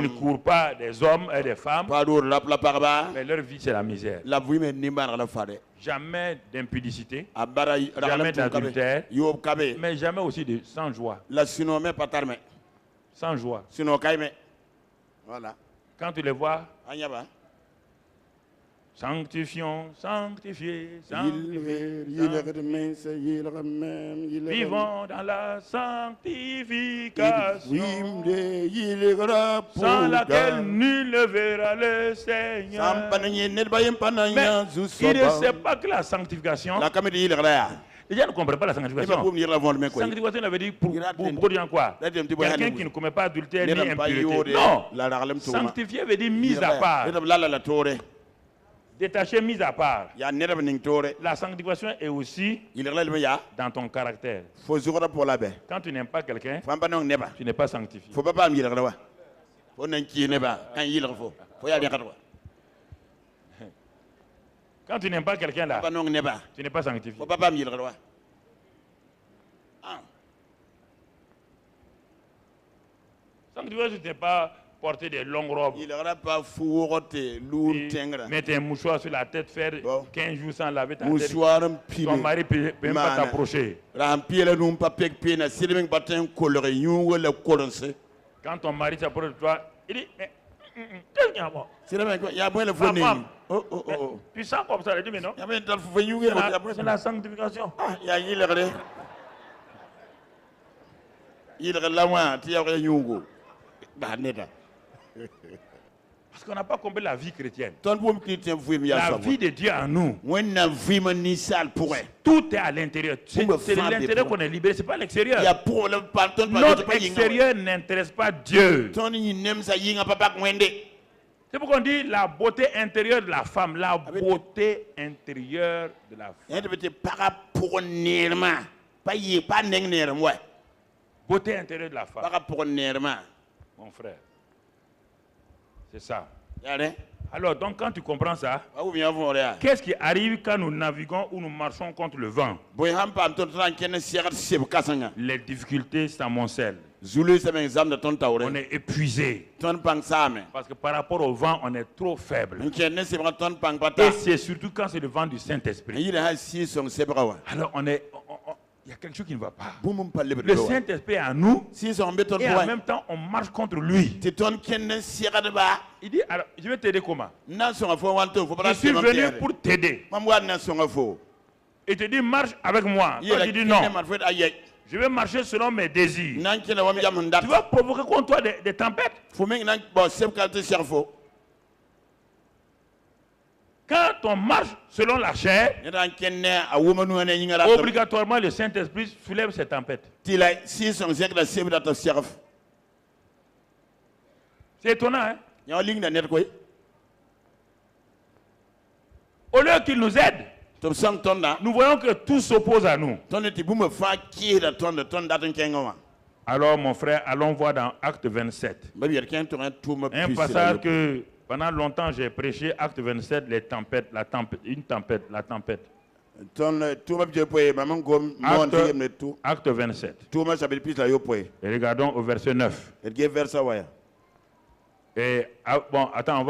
ne courent pas des hommes et des femmes,
pas dur la parba
mais leur vie c'est la misère.
la vui me ni bar la fare
Jamais d'impudicité,
abara
jamais d'adultère,
yo kabe
mais jamais aussi de sans joie.
la sino me patarme
Sans joie.
sino kayme voilà
Quand tu les vois,
anyaba
sanctifions, sanctifiés, sanctifiés, vivons dans la sanctification, sans laquelle nul ne verra le Seigneur. Mais il ne sait pas que la sanctification,
la caméra il là
les gens ne comprennent pas la
et pas
sanctification.
pour venir la vendre mais quoi
Sanctification, ça veut dire pour dire quoi? Quelqu'un qui ne commet pas adultère ni impureté. Non! Sanctifier veut dire mise à part.
la tore
Détaché, mise à part.
ya nera ning tore
La sanctification est aussi
il là le ya
dans ton caractère.
faut zura pour la baie
Quand tu n'aimes pas quelqu'un,
famba non neba
tu n'es pas sanctifié.
faut pas mi la wa faut nan ki neba kan yil faut ya bien katwa
Quand tu n'aimes pas quelqu'un là,
pas non neba
tu n'es pas sanctifié.
faut pas mi la wa
Sanctification, tu n'es pas porter des longues robes.
il aura pas fourote lour tengra
Mettre un mouchoir sur la tête, faire
Bon.
15 jours sans laver ta tête.
mouchoir
Ton
pile
mari ne peut même pas t'approcher.
remplir num papek pena sidem batin colore yu wala colonse
Quand ton mari s'approche de toi, il dit qu'est-ce qu'il y a moi?
sidem ya bon le foni
femme.
oh
Tu sens comme ça, il dit mais non.
ya ben dal fu yu
C'est la sanctification.
ya yil gare yil la wa ti ya yugo ba neta
Parce qu'on n'a pas compris la vie chrétienne.
ton boum chrétien fou mi ya
La
so
vie de Dieu en nous.
wonna vima ni sal pourrait
Tout est à l'intérieur. C'est
Pour me
de
faire
l'intérieur
des-
qu'on est libéré, c'est pas l'extérieur.
il y a pour le pardon
Notre extérieur n'intéresse pas Dieu.
ton ni nem sa yinga papa mwende
C'est pourquoi on dit la beauté intérieure de la femme. La beauté intérieure de la femme.
et de para pour nerma pas yi pas neng nerm ouais
Beauté intérieure de la femme.
para pour nerma
Mon frère. C'est ça.
yare
Alors, donc, quand tu comprends ça,
ou bien voir ya
qu'est-ce qui arrive quand nous naviguons ou nous marchons contre le vent?
boy ham pam ton tran ken siagat seb kasanga
Les difficultés s'amoncellent.
zulu c'est un exemple de ton tawre
On est épuisé.
ton pang same
Parce que par rapport au vent, on est trop faible.
ken c'est ton pang pata
Et c'est surtout quand c'est le vent du Saint-Esprit.
il a si son sebrawa
Alors, il y a quelque chose qui ne va pas.
boum pas le
Le Saint-Esprit est en nous
si son beton
et en
point
même temps, on marche contre lui.
ti ton ken siagat ba
Il dit, alors, je vais t'aider comment?
na son fo wanto fo
Je
para
suis venu pour t'aider.
mam wa na son fo
Et te dit, marche avec moi. Toi, tu dis non. Je vais marcher selon mes désirs.
nan ken wam jam ndat
Tu vas provoquer contre toi des tempêtes.
fo meng nan bo seb kalte serfo
Quand on marche selon la chair,
ran ken ne a wumanu ne yinga
obligatoirement le Saint-Esprit soulève ces tempêtes.
ti la si son zek da seb da to serf
C'est étonnant, hein?
nyaw ling da net koy
Au lieu qu'il nous aide,
to sang ton da
nous voyons que tout s'oppose à nous.
ton ti buma fa ki da ton da ton kenga
Alors, mon frère, allons voir dans Acte 27.
ba bier ken to un tout ma
Un passage que Pendant longtemps, j'ai prêché Acte 27, les tempêtes, la tempête, une tempête, la tempête. Acte 27. Et regardons au verset 9. Et bon, attends,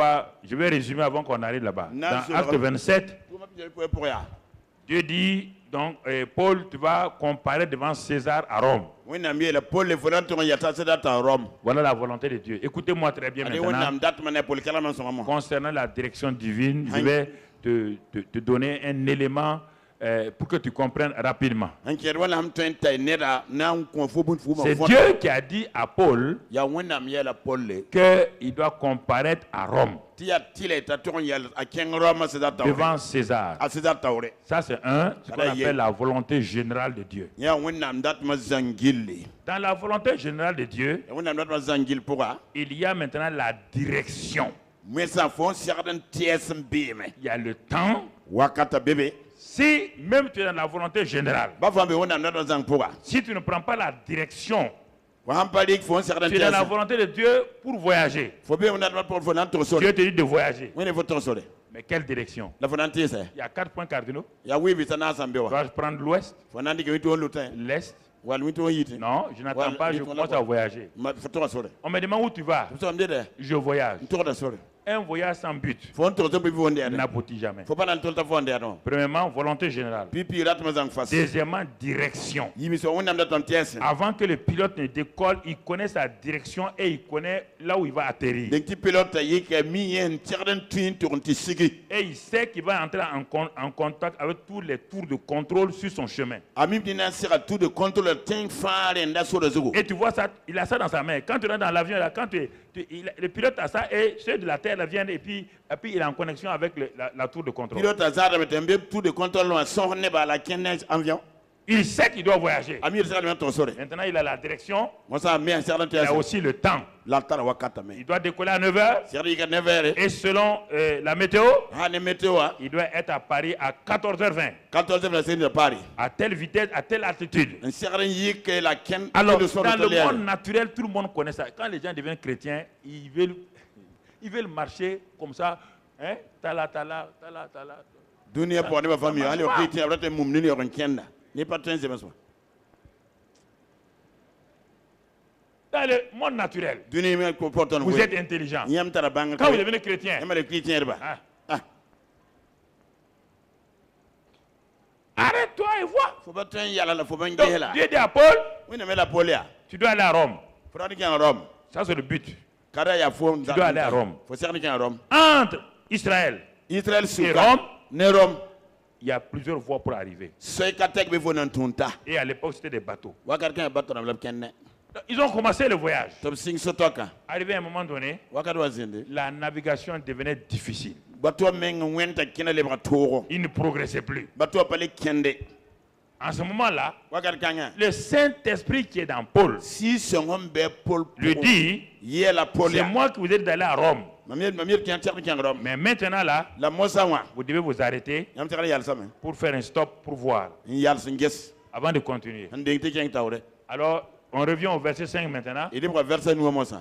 je vais résumer avant qu'on arrive là-bas. Dans Acte 27, Dieu dit, donc, Paul, tu vas comparer devant César à Rome. Voilà la volonté de Dieu. Écoutez-moi très bien maintenant. Concernant la direction divine, je vais te donner un élément pour que tu comprennes rapidement. C'est Dieu qui a dit à Paul qu'il doit comparaître à Rome devant César. Ça, c'est ce qu'on appelle la volonté générale de Dieu. Dans la volonté générale de Dieu, il y a maintenant la direction. Il y a le temps. Si même tu es dans la volonté générale, si tu ne prends pas la direction, tu es dans la volonté de Dieu pour voyager. Dieu te dit de voyager. Mais quelle direction? Il y a 4 points cardinaux. Tu vas prendre l'ouest, l'est. Non, je n'attends pas, je commence à voyager. On me demande où tu vas. Je voyage. Un voyage sans but n'aboutit jamais. Premièrement, volonté générale. Deuxièmement, direction. Avant que le pilote ne décolle, il connaît sa direction et il connaît là où il va atterrir. Et il sait qu'il va entrer en contact avec tous les tours de contrôle sur son chemin. Et tu vois ça, il a ça dans sa main. Quand tu rentres dans l'avion, le pilote a ça et ceux de la terre viennent et puis il est en connexion avec la tour de contrôle. Il sait qu'il doit voyager. Maintenant, il a la direction. Il a aussi le temps. Il doit décoller à 9h. Et selon la météo, il doit être à Paris à 14h20. À telle vitesse, à telle altitude. Alors, dans le monde naturel, tout le monde connaît ça. Quand les gens deviennent chrétiens, ils veulent marcher comme ça. Hein? Tala. Dans le monde naturel, vous êtes intelligent. Quand vous devenez chrétien, arrête-toi et vois. Donc, Dieu dit à Paul, tu dois aller à Rome. Ça, c'est le but. Tu dois aller à Rome. Entre Israël et Rome, il y a plusieurs voies pour arriver. Et à l'époque, c'était des bateaux. Ils ont commencé le voyage. Arrivé à un moment donné, la navigation devenait difficile. Ils ne progressaient plus. En ce moment-là, le Saint-Esprit qui est dans Paul lui dit, c'est moi qui vous ai dit d'aller à Rome. Mais maintenant là, vous devez vous arrêter pour faire un stop pour voir avant de continuer. Alors, on revient au verset 5 maintenant.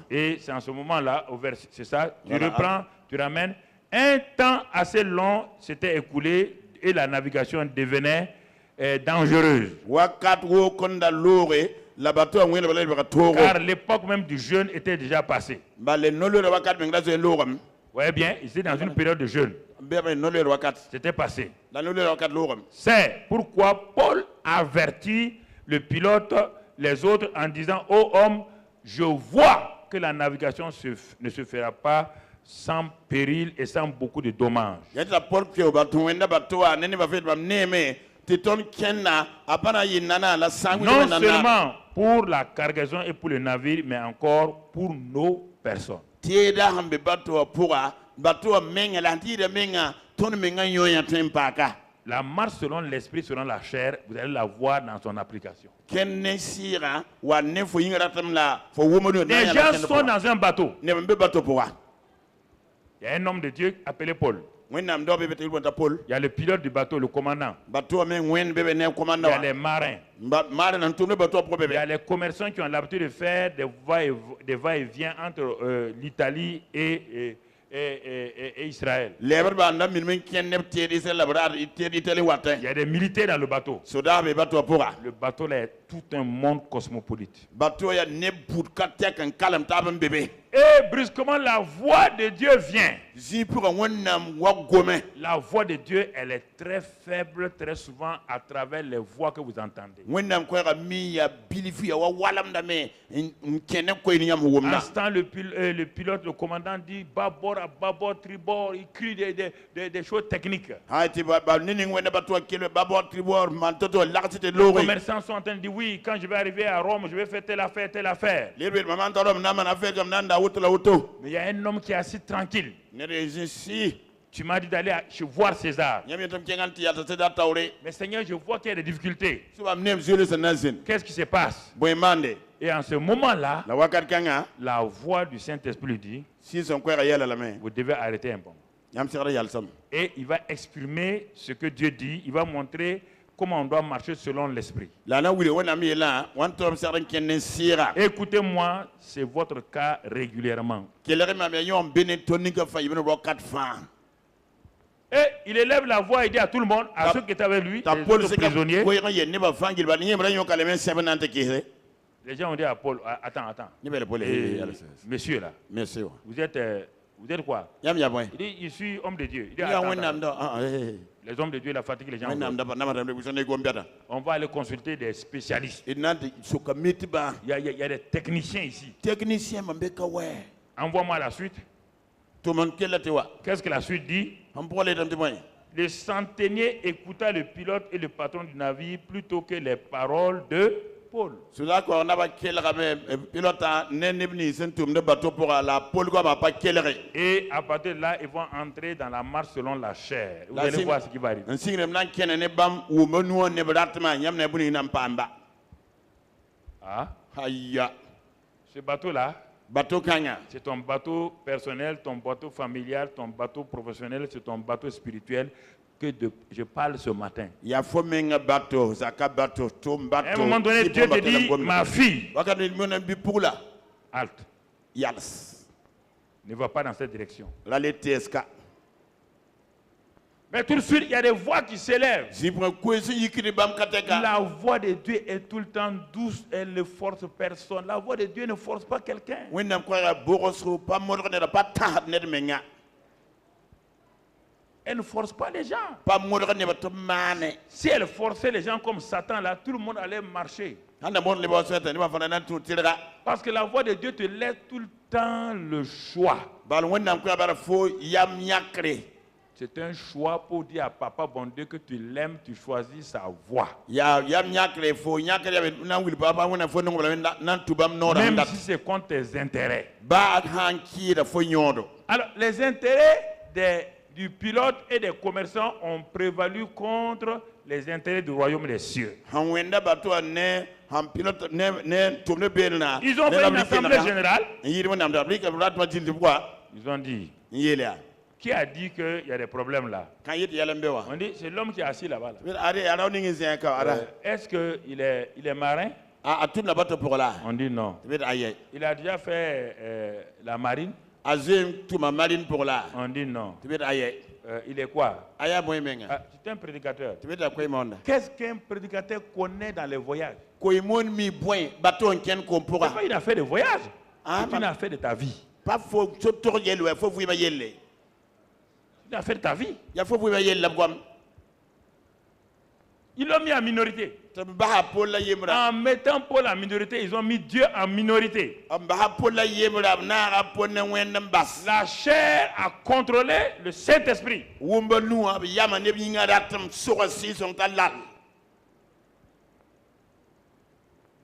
Et c'est en ce moment-là, c'est ça, tu reprends, tu ramènes. Un temps assez long s'était écoulé et la navigation devenait dangereuse. Car l'époque même du jeûne était déjà passée. Vous voyez bien, ils étaient dans une période de jeûne. C'était passé. C'est pourquoi Paul avertit le pilote, les autres, en disant: ô homme, je vois que la navigation ne se fera pas sans péril et sans beaucoup de dommages. Non seulement pour la cargaison et pour le navire, mais encore pour nos personnes. La marche selon l'esprit, selon la chair, vous allez la voir dans son application. Les gens sont dans un bateau. Il y a un homme de Dieu appelé Paul. Il y a le pilote du bateau, le commandant. Il y a les marins. Il y a les commerçants qui ont l'habitude de faire des va-et-vient entre l'Italie et et Israël.
leber ba ndam min ken ne tedi se labrar tedi tele watin
Il y a des militaires dans le bateau.
soda be bato pora
Le bateau là est tout un monde cosmopolite.
bato ya ne bout katek en kalam tabam bébé
Et brusquement, la voix de Dieu vient.
zi pour wonnam wa gome
La voix de Dieu, elle est très faible, très souvent, à travers les voix que vous entendez.
wonnam ko ga mi ya bilifi ya wa walam da me kene ko ni yam
À
womna
l'instant, le pilote, le commandant dit bâbord, à bâbord, tribord. Il crie des choses techniques.
ha ti ba nini wonna bato kilo babor tribor man toto laxite
Les
lori
commerçants sont en train de dire oui, quand je vais arriver à Rome, je vais faire telle affaire, telle affaire.
lebe maman torom na man affaire comme nanda wutla wuto
Mais il y a un homme qui est assis tranquille.
ne rezi si
Tu m'as dit d'aller voir César.
nyam yetam kenganti ya ta da tawre
Mais Seigneur, je vois qu'il y a des difficultés.
suba nem zule sanazin
Qu'est-ce qui se passe?
boy mande
Et en ce moment-là,
la wakat kanga
la voix du Saint-Esprit lui dit,
si son ko ga yela la me
vous devez arrêter un peu.
yam sira yal sam
Et il va exprimer ce que Dieu dit. Il va montrer comment on doit marcher selon l'Esprit.
la na wule wona mi la wan torom saran kenen sira
Écoutez-moi, c'est votre cas régulièrement.
kelere ma me yom bene toninga fa yibene rokat fa
Et il élève la voix et dit à tout le monde, à ceux qui étaient avec lui,
ta
les
pol
autres
se ka
prisonniers.
ko yega ne ba fangil ba ni mbra yon kalemen sebenante kire
Les gens ont dit à Paul, attends.
ni bele pol
Et,
e
monsieur là,
merci
vous êtes quoi?
yam ya boy
Il dit, je suis homme de Dieu. Il dit,
ya
attends,
wonnam do
les hommes de Dieu, la fatigue, les gens.
wonnam da na madam de bisone go mbeta
On va aller consulter des spécialistes.
inante suka mitiba
Il y a des techniciens ici.
technicien mambeka we
Envoie-moi la suite.
to man kelate wa
Qu'est-ce que la suite dit?
am pole tam timoy
Le centenier écouta le pilote et le patron du navire plutôt que les paroles de Paul.
suda ko na ba kelga me pilota ne nibni sentum de bateau pour la pol ko ba pa kelere
Et à partir de là, ils vont entrer dans la marche selon la chair. Vous
La
allez
sim-
voir ce qui va arriver.
en singrem nan kene ne bam wo manu ne bratma nyam ne buni nam pamba
Ah,
hayya
ce bateau-là,
bateau kanya
c'est ton bateau personnel, ton bateau familial, ton bateau professionnel, c'est ton bateau spirituel que je parle ce matin.
ya fo menga bateau zaka bateau tom
À un
bateau
moment donné, Dieu te dit, ma fille,
wakati mon bi pour la
halte,
yals
ne va pas dans cette direction.
la leteska
Mais tout de suite, il y a des voix qui s'élèvent.
zibra ko se yikiri bam kateka
La voix de Dieu est tout le temps douce, elle ne force personne. La voix de Dieu ne force pas quelqu'un.
wonnam ko ga boroso pa modre ne pa ta ne menga
Elle ne force pas les gens.
pa modre ne ba to mane
Si elle forçait les gens comme Satan, là, tout le monde allait marcher.
anda mon le ba seta ne ba fana nan tu tirga
Parce que la voix de Dieu te laisse tout le temps le choix.
bal wonnam ko ba fo yam yakre
C'est un choix pour dire à Papa bon Dieu que tu l'aimes, tu choisis sa voix.
ya yam yakre fo yakre ya nan wil papa wona fo non nan tubam no
Même
da
si c'est contre tes intérêts.
ba hanki da fo nyodo
Alors, les intérêts du pilote et des commerçants ont prévalu contre les intérêts du royaume des cieux.
han wenda bato ne han pilote ne tumne belna
Ils ont fait une assemblée générale.
yiri wona da blika bratma jildi quoi
Ils ont dit,
yele
qui a dit qu'il y a des problèmes là?
kan yiti yalambe wa
On dit, c'est l'homme qui est assis là-bas. Là.
bir are ara ni ngi zen ka ara
Est-ce qu'il est marin?
a tumna bato pour la
On dit non.
bir aye
Il a déjà fait la marine?
azem tuma marine pour la
On dit non.
bir aye
Il est quoi?
aya boy menga
Ah, tu es un prédicateur.
bir da koy monda
Qu'est-ce qu'un prédicateur connaît dans les voyages?
koy mon mi boy bato en ken ko
C'est
pour
pas une affaire de voyage.
Ah,
C'est une affaire de ta vie.
pas fo so tor yelo fo fu ba yelle
C'est une affaire de ta vie.
ya fo fu ba yelle bam
Ils l'ont mis en minorité.
ba pour la yemra
En mettant Paul en minorité, ils ont mis Dieu en minorité.
ba pour la yemra na ra pour ne wendam bas
La chair a contrôlé le Saint-Esprit.
wumba nu ab yama ne bi nga ratam so si son talal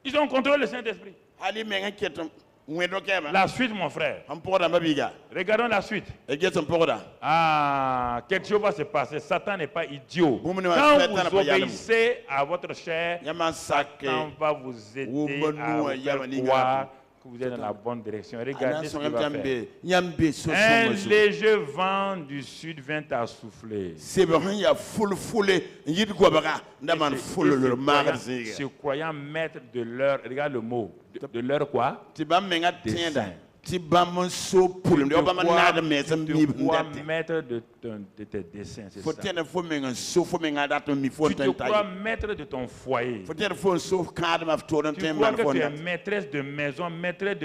Ils ont contrôlé le Saint-Esprit.
ali menga ketam wedo kema
La suite, mon frère.
am poda mabiga
Regardons la suite.
e getam poda
Ah, quelque chose va se passer. Satan n'est pas idiot.
Vous me
Quand
dites,
vous
Satan n'est pas
obéissez à votre chair,
yama sakke
Satan va vous aider à vous faire croire que vous êtes dans la bonne direction. Regardez ce qu'il va faire.
yambe so
Un
so
léger vent du sud vient à souffler.
sebe han ya ful yid go baga ndaman ful le magar
Se croyant maître de leur, regarde le mot, de leur quoi?
ti bam menga
Dessein.
tienda ti bam so pulum de bam na de mes mi
Tu crois maître de tes dessins, c'est
faut
ça.
tiene fo men so fo men ada to mi fo
Tu te
tan
crois
tai
maître de ton foyer.
faut tiene fo so cadre ma to dan
Tu
tan
crois
man
que
fo
tu es
na
maîtresse de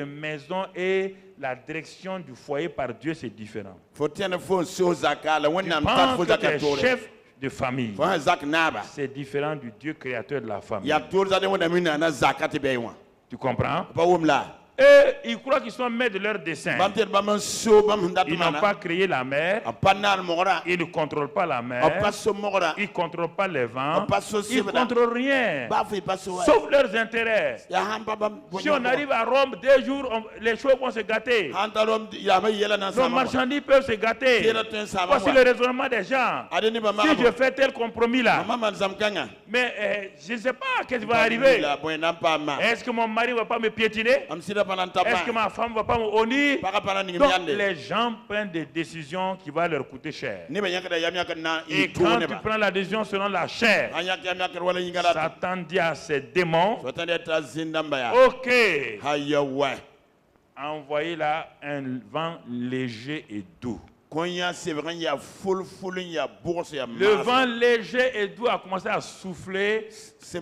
maison et la direction du foyer par Dieu, c'est différent.
faut tiene fo so zakala
Tu
wonna tat fo
penses que tu es
zakato
chef de famille.
fo zak naba
C'est différent du Dieu créateur de la famille.
ya to za de wonna mi na zakati be wa
Tu comprends?
ba wom la
Et ils croient qu'ils sont maîtres de leur dessein.
bam te bam so bam ndat
Ils n'ont
mana
pas créé la mer.
apanar mogora
Ils ne contrôlent pas la mer.
pas so mogora
Ils ne contrôlent pas les vents.
pas so
Ils ne contrôlent rien.
ba fi pas so
Sauf leurs intérêts.
ya han bam
Si on arrive à Rome 2 jours, les choses vont se gâter.
han tarom ya ma yela na
Nos
sama
marchandises peuvent se gâter.
Tira ten sama
Voici le raisonnement des gens.
adeni ba ma
Si je fais tel compromis là,
mama man zamkanga
mais je ne sais pas qu'est-ce qui va arriver.
la boy na pa ma
Est-ce que mon mari ne va pas me piétiner?
am sida panan
Est-ce que
tapa
ma femme ne va pas me honir?
para panan ni
Donc
miande
les gens prennent des décisions qui vont leur coûter cher.
ni be nyaka da yamya kan na
Et
i
quand
tourne
tu
ba
prends la décision selon la chair,
anya yamya kan wala yingala
Satan dit à ses démons,
so tan ta zindamba ya
ok,
haya wa
envoyez là un vent léger et doux.
konya c'est vrai ya full ya bourse ya
Le vent léger et doux a commencé à souffler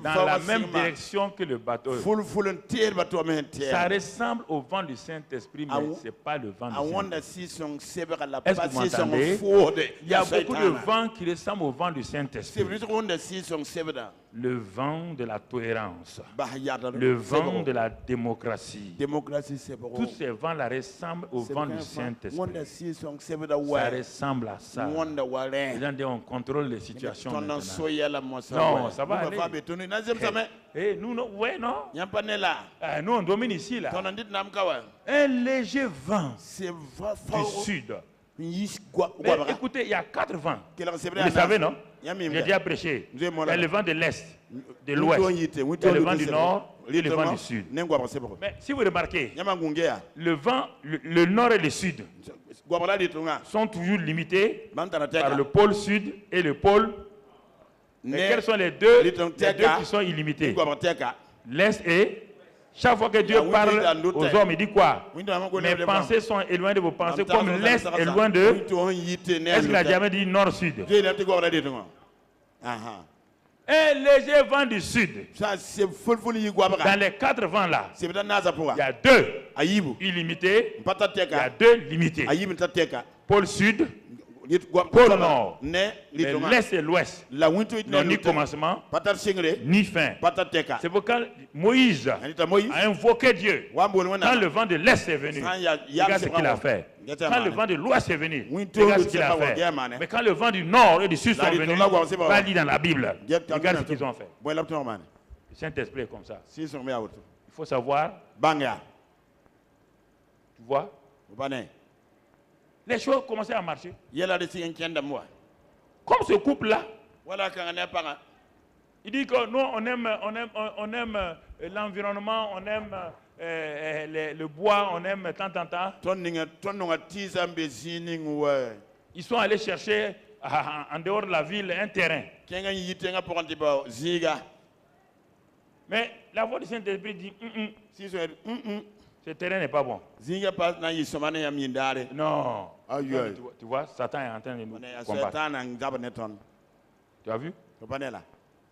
dans la même direction que le bateau.
full tier ba to men tier
Ça ressemble au vent du Saint-Esprit, mais ce n'est pas le vent du
I
Saint-Esprit.
wonder si son sebra la
Est-ce que vous
passer son
m'entendez?
forde
Il y a beaucoup de vents qui ressemblent au vent du
c'est
Saint-Esprit.
vrai qu'on a si son sebra
Le vent de la tolérance,
ba ya da
le vent de la démocratie.
démocratie c'est bon
Tous ces vents-là ressemblent au vent du Saint-Esprit.
wonder si son sebra
Ça
wa
ressemble à ça.
wonder wa
Les gens disent on contrôle les situations
ton
maintenant.
soya la mo sa
Non, ça va aller.
fa betonu na zem sama
Eh, nous, non, ouais, non.
yampa ne la
Nous, on domine ici, là.
ton dit nam kawa
Un léger vent
c'est va
du sud.
yis gwa
Mais
gwa
écoutez, il y a 4 vents.
que la
Vous
sebra
le savez, non?
yami
J'ai déjà prêché. Il y
Nous
a le vent de l'Est, de l'Ouest, il y a le vent du Nord et le vent du Sud.
nengwa ba sebra
Mais si vous remarquez,
yama ngungea
le vent, le Nord et le Sud
gwa bala ditunga
sont toujours limités
bantana
par
teka
le pôle Sud et le pôle. Et quels sont les deux qui sont illimités?
gwa ba teka
L'Est et. Chaque fois que Dieu parle aux hommes, il dit quoi? Mes pensées sont éloignées de vos pensées, comme l'Est est loin de. Est-ce qu'il a jamais dit Nord-Sud? Un léger vent du Sud. Dans les 4 vents là, il y a 2 illimités, il y a 2 limités. Pôle Sud, pôle Nord. Mais l'Est et l'Ouest n'ont ni commencement, ni fin. C'est pourquoi Moïse a invoqué Dieu. Quand le vent de l'Est est venu, regarde ce qu'il a fait. Quand le vent de l'Ouest est venu, regarde ce qu'il a fait. Mais quand le vent du Nord et du Sud sont venus, pas dit dans la Bible, regarde ce qu'ils ont fait. Le Saint-Esprit est comme ça. Il faut savoir, tu vois, les choses commençaient à marcher. Comme ce couple-là, il dit que nous, on aime l'environnement, on aime le bois, on aime tant. Ils sont allés chercher en dehors de la ville un terrain. Mais la voix du Saint-Esprit dit ce terrain n'est pas bon. Non. Tu vois, Satan est en train de nous combattre. Tu as vu?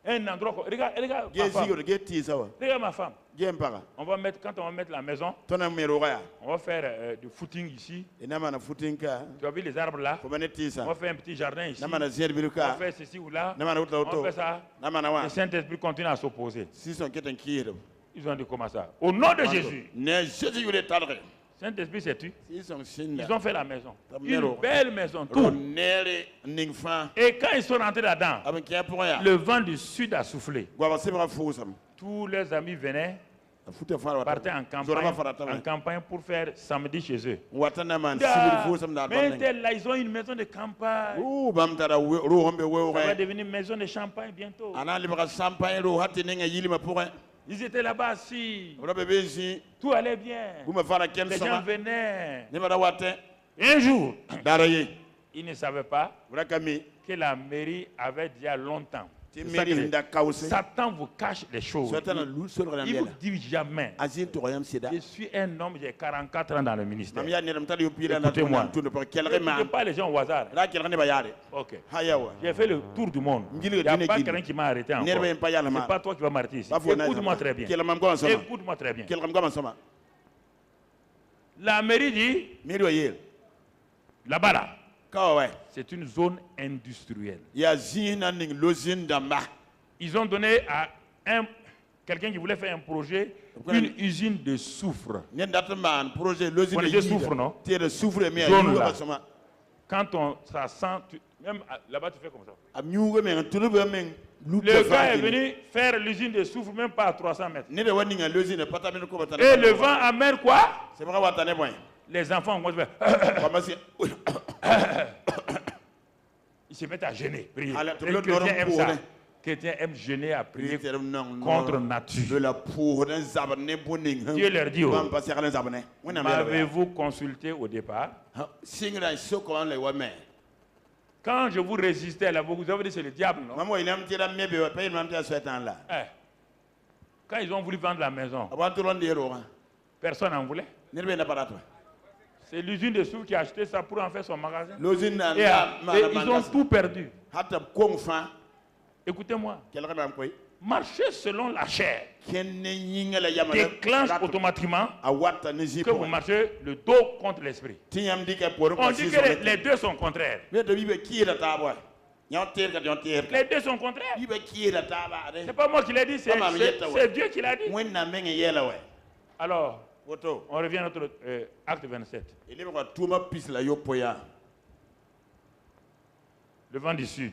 Un endroit, regarde ma femme. Regarde ma femme. On va mettre, quand on va mettre la maison, on va faire du footing ici. Tu as vu les arbres là? On va faire un petit jardin ici. On va faire ceci ou là. On fait ça. Le Saint-Esprit continue à s'opposer. Ils ont dit comment ça? Au nom de Jésus. Saint-Esprit, sais-tu? Ils ont fait la maison. Une belle maison. Tout. Et quand ils sont rentrés là-dedans, le vent du sud a soufflé. Tous leurs amis venaient, partaient en campagne pour faire samedi chez eux. Mais là, ils ont une maison de campagne. Ça va devenir une maison de champagne bientôt. Ils étaient là-bas assis. Tout allait bien. Les gens venaient. Et un jour, ils ne savaient pas que la mairie avait déjà longtemps
Ti
C'est ça que
meri hinda kawse.
Satan vous cache les choses.
Sotana lu sol
Il ne
ramela.
vous dit jamais.
Azin to yam sida.
Je suis un homme, j'ai 44 ans dans le ministère.
Mam ya ne mtali yo pila na
Écoutez-moi.
to na pour
Ne
kelre ma.
pas les gens au hasard.
Ra kelre ne ba yare.
Ok.
Hayawa.
J'ai fait le tour du monde. Il n'y a pas quelqu'un qui m'a arrêté encore.
Nerbe pa yalla
Ce
ma.
n'est pas toi qui vas m'arrêter ici.
Ba fo na.
Écoute-moi très bien.
Kelre mam ko sama.
Écoute-moi très bien.
Kelre mam ko sama.
La mairie dit,
Meri wa yel.
là-bas là,
Ka wa.
c'est une zone industrielle.
Ya zina ning lozin damba.
Ils ont donné à quelqu'un qui voulait faire un projet une usine de soufre.
Ne data man projet lozin.
On est soufre, non?
Ti de soufre me
Zone
ya
là.
ba sama.
Quand ça sent, même là-bas tu fais comme ça.
Am nyugo me tulu be men.
Le gars est venu faire l'usine de soufre même pas à 300 mètres.
Ne de wani nga lozin pata men ko batana.
Et le vent amène quoi?
C'est pas watane point.
Les enfants vont se faire.
Commencer.
Ils se mettent à gêner, prier.
Alors,
Les chrétiens aiment ça. Les chrétiens aiment gêner à prier contre nature.
De la pour d'un zabane boning.
Dieu leur dit, oh,
Vam passer à zabane.
m'avez-vous consulté au départ?
Singra soko le wame.
Quand je vous résistais là, vous avez dit c'est le diable, non?
Maman il aime tira mebe pa il m'a dit ce temps là.
Quand ils ont voulu vendre la maison,
Avant tout le monde dire
personne n'en voulait.
Nerbe na para toi.
C'est l'usine de soufre qui a acheté ça pour en faire son magasin.
Lozin na
Et ils ont tout perdu.
Hatta kongfa
Écoutez-moi,
kelra bam koy.
marcher selon la chair
Kenne yinga la yama.
déclenche automatiquement
a watta ne
que vous marchez le dos contre l'esprit.
Tiam dike pour
On dit que les deux sont contraires.
Mais de bibe qui la taba. Nyon ter ka yon ter.
Les deux sont contraires.
Bibe qui la taba.
C'est pas moi qui l'ai dit, c'est Dieu qui l'a dit.
When na menga yela we.
Alors,
Woto.
on revient à notre acte 27.
Il est quoi tout ma pis la yo poya.
Le vent du sud.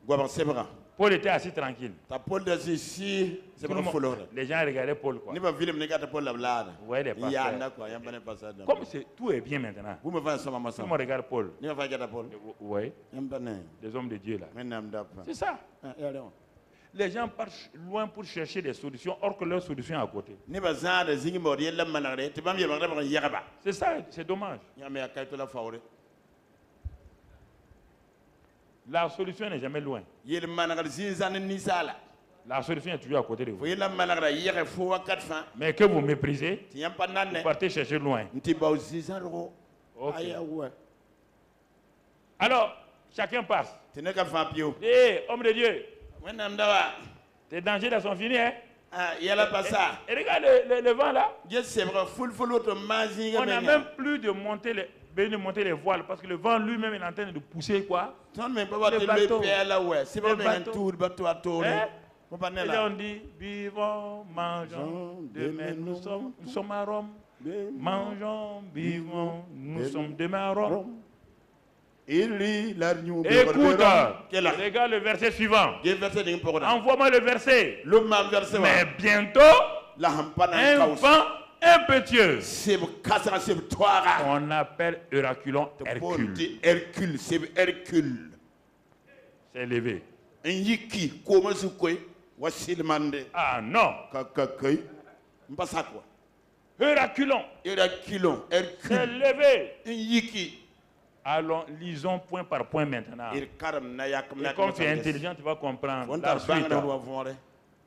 Gwa sebra.
Paul était assis tranquille.
Ta Paul de si c'est pas follow.
Les gens regardaient Paul, quoi.
Ni pas film ni gata Paul la blade.
Vous voyez les
Ya
pasteurs.
na quoi, ya pas pas ça.
Comme tout est bien maintenant.
Vous me faites ça maman
Tout
ça.
le monde regarde Paul.
Ni va gata Paul.
Vous voyez,
Yam pas né.
les hommes de Dieu là.
Mais nam da pas.
C'est ça. Les gens partent loin pour chercher des solutions, or que leur solution est à côté.
Ni ba za de zingi mo yella manare. Tu vas me yaba ba yaba.
C'est ça, c'est dommage.
Ya me akay to la faure.
La solution n'est jamais loin.
Yel manare zinzan ni sala.
La solution est toujours à côté de vous.
Faut yella manare yere fo wakat fa.
Mais que vous méprisez,
Ti yam pas nan
vous
ne.
partez chercher loin.
Nti ba zinzan ro.
Ok.
Aya ouais.
Alors, chacun passe.
Tu n'es qu'à faire pio.
Hé, homme de Dieu,
When nam da wa.
tes dangers là sont finis, hein?
Ah, yella pas ça.
Et regarde le vent là.
Je c'est vrai full auto mazinga.
On n'a même plus de monter les voiles parce que le vent lui-même est en train de pousser quoi?
Ton même pas
Le
le
bateau.
père là ouais. C'est pas
Le
même un
bateau.
tour bateau à tourner.
Hein?
Faut pas
Et là
là.
on dit, vivons, mangeons, demain nous sommes à Rome. Mangeons, vivons, nous sommes demain à Rome.
Il lit la new.
Écoute,
Quel là?
regarde le verset suivant.
Quel verset d'un pour là?
Envoie-moi le verset.
Le même verset.
Mais bientôt,
La hampana
un
chaos.
vent impétueux,
C'est cassera c'est toi.
on appelle Herculon Hercule,
Hercule, c'est Hercule.
s'est levé.
Un yiki comment se quoi? Wasil mande.
Ah non,
Kakakai. M'passa quoi?
Herculon
Hercule,
s'est
Hercule.
levé.
Un yiki.
Allons, lisons point par point maintenant.
Il karam na yak
Et comme tu es intelligent, tu vas comprendre
On
la
t'a
suite.
bangé dans le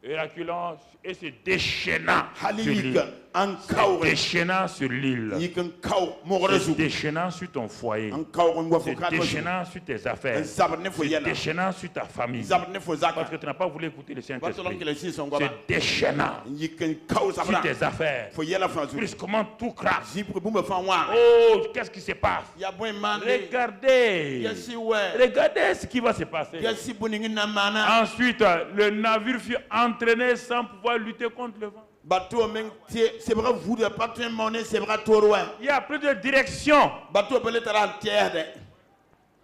Herculon et se déchaînant sur
Halika
l'île.
en
Se
kaure.
déchaînant sur l'île.
Yikan kaur
Se
morezu.
déchaînant sur ton foyer.
En kaur on va
Se
fokat.
déchaînant sur tes affaires.
Zabne fo
Se
yala.
déchaînant sur ta famille.
Zabne fo
Parce
zaka.
que tu n'as pas voulu écouter le
Batolon
Saint-Esprit.
que les six sont
Se
gaba.
déchaînant
Yikan kaur
sur
zabna.
tes affaires.
Fo yala fanzu.
Plus comment tout craque.
Zipre bu me fan wa.
Oh, qu'est-ce qui se passe?
Ya boy mande.
Regardez.
Yasi ouais.
Regardez ce qui va se passer.
Yasi buningi na mana.
Ensuite, le navire fut entraîné sans pouvoir lutter contre le vent.
Bateau men c'est vrai vous de patron monnaie c'est vrai trop loin.
Il n'y a plus de direction.
Bateau peut être en terre.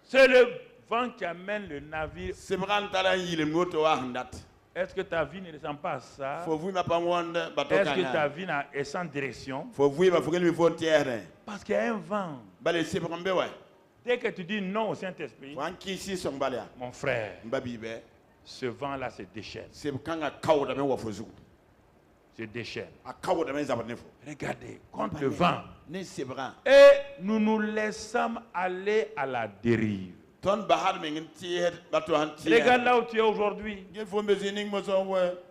C'est le vent qui amène le navire.
C'est vrai en talent il moto wa handat.
Est-ce que ta vie ne ressemble pas à ça?
Faut vous ma pas wonde bateau
Est-ce que ta
kana.
vie est sans direction?
Faut vous va faut que lui faut terre.
Parce qu'il y a un vent.
Balé c'est pour ouais.
Dès que tu dis non au Saint-Esprit,
Wan ki si son balé.
mon frère,
Mbabi be.
ce vent-là se déchaîne.
C'est quand a kaw da men wa fozu.
Se déchaîne.
A kaw da men zabane fo.
Regardez, contre le vent.
Ne c'est vrai.
Et nous nous laissons aller à la dérive. Regarde là où tu es aujourd'hui.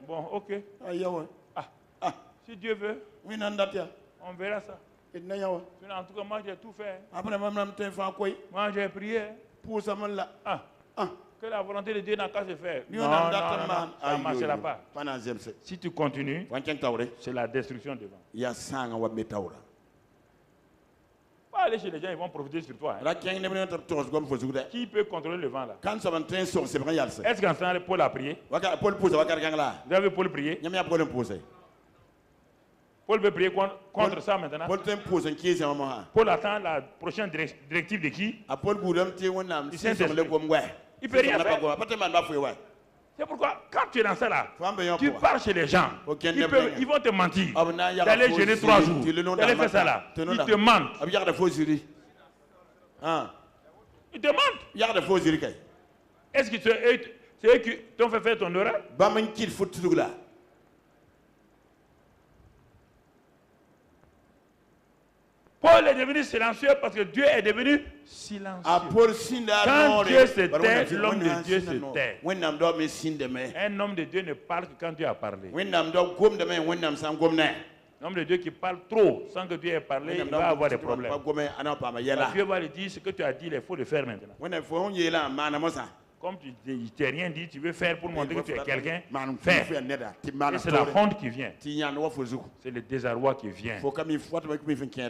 Bon, ok. Ah, si Dieu veut, on verra ça. En tout cas, moi j'ai tout fait. Moi j'ai prié. Que la volonté de Dieu n'a qu'à se faire. Non, ça ne marchera pas. Si tu continues, c'est la destruction devant. Pas aller chez les gens, ils vont profiter sur toi. Hein. Qui peut contrôler le vent là? Est-ce qu'en ce temps, Paul a prié? Vous avez Paul prier? Paul veut prier contre ça maintenant. Paul attend la prochaine directive de qui? Il peut rien faire. C'est pourquoi, quand tu es dans ça là, tu pars chez les gens. Ils vont te mentir. D'aller jeûner 3 jours. D'aller faire ça là. Ils te mentent. Ils te mentent. Est-ce que c'est eux qui t'ont fait faire ton erreur? Paul est devenu silencieux parce que Dieu est devenu silencieux. Quand Dieu se tait, l'homme de Dieu se tait. Un homme de Dieu ne parle que quand Dieu a parlé. L'homme de Dieu qui parle trop sans que Dieu ait parlé, il va avoir des problèmes. Dieu va lui dire ce que tu as dit, il faut le faire maintenant. Comme tu ne t'es rien dit, tu veux faire pour montrer que tu es quelqu'un, fais. Et c'est la honte qui vient. C'est le désarroi qui vient.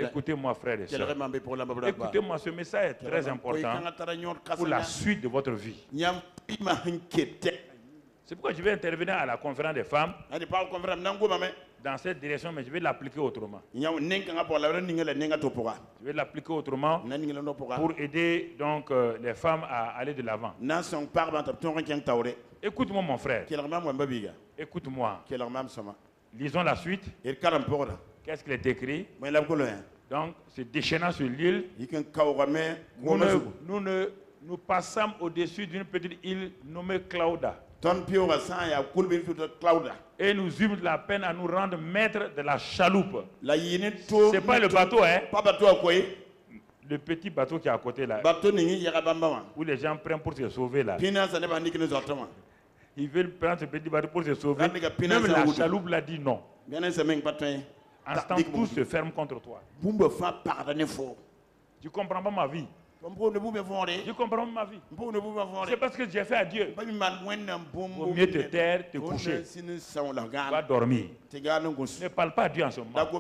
Écoutez-moi, frères et sœurs. Écoutez-moi, ce message est très important pour la suite de votre vie. C'est pourquoi je vais intervenir à la conférence des femmes dans cette direction, mais je vais l'appliquer autrement. Je vais l'appliquer autrement pour aider donc les femmes à aller de l'avant. Écoute-moi, mon frère. Écoute-moi. Lisons la suite. Qu'est-ce qu'il est écrit? Donc, c'est déchaînant sur l'île. Nous passâmes au-dessus d'une petite île nommée Clauda. Et nous eûmes la peine à nous rendre maîtres de la chaloupe. C'est pas le bateau, hein? Le petit bateau qui est à côté là. Où les gens prennent pour se sauver là. Ils veulent prendre ce petit bateau pour se sauver. Même la chaloupe l'a dit non. Instant, tout se ferme contre toi. Tu comprends pas ma vie? Je comprends ma vie. C'est parce que j'ai fait à Dieu. Vaut mieux te taire, te coucher. Va dormir. Ne parle pas à Dieu en ce moment. Dieu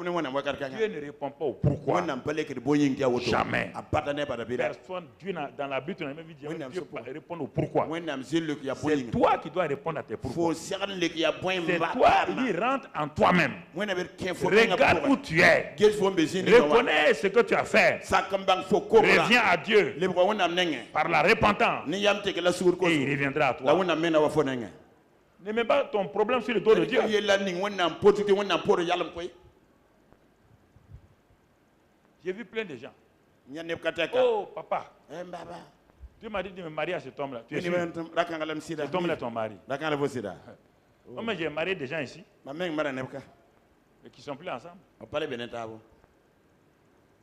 ne répond pas au pourquoi. Jamais. Personne, Dieu dans la Bible, Dieu répond au pourquoi. C'est toi qui dois répondre à tes pourquoi. C'est toi qui rentre en toi-même. Regarde où tu es. Reconnais ce que tu as fait. Reviens à Dieu par la repentance et il reviendra à toi. Ne mets pas ton problème sur le dos de Dieu. J'ai vu plein de gens. Oh papa, Dieu m'a dit de me marier à cet homme-là. Tu es sûr? Cet homme-là est ton mari. Oh, mais j'ai marié des gens ici mais qui ne sont plus ensemble.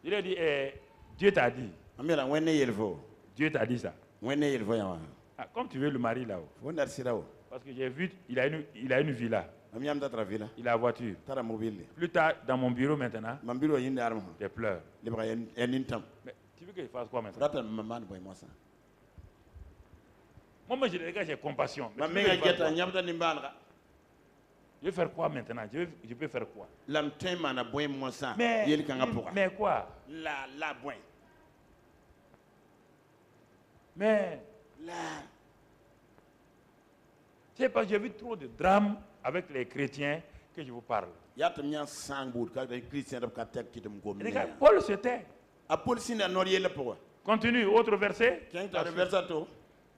Il a dit, Dieu t'a dit. Dieu t'a dit ça. Ah, comme tu veux le mari là-haut. Parce que j'ai vu, il a une villa. Il a la voiture. Plus tard, dans mon bureau maintenant, des pleurs. Mais tu veux que je fasse quoi maintenant? Moi, je regarde, j'ai compassion. Je vais faire quoi maintenant? Je peux faire quoi? Mais quoi? Mais c'est parce que j'ai vu trop de drames avec les chrétiens que je vous parle. Regarde, Paul se tait. Continue, autre verset.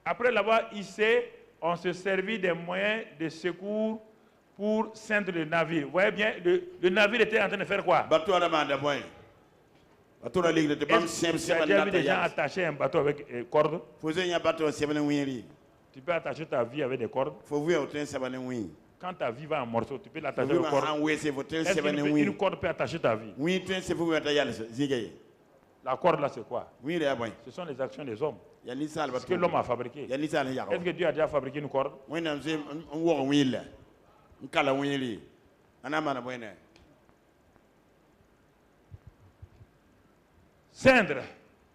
Après l'avoir hissé, on se servit des moyens de secours pour ceindre le navire. Vous voyez bien, le navire était en train de faire quoi? Tu as déjà vu des gens attacher un bateau avec cordes? Tu peux attacher ta vie avec des cordes. Quand ta vie va en morceaux, tu peux l'attacher avec cordes. Est-ce qu'une corde peut attacher ta vie? La corde là, c'est quoi?
Oui, il est bon.
Ce sont les actions des hommes.
Il y a Nissa
Ce que l'homme a fabriqué.
Il y a Nissa le
Est-ce que Dieu a déjà fabriqué une corde?
Oui, non, c'est un word oui, un cala oui, un amana bonne.
Cindre.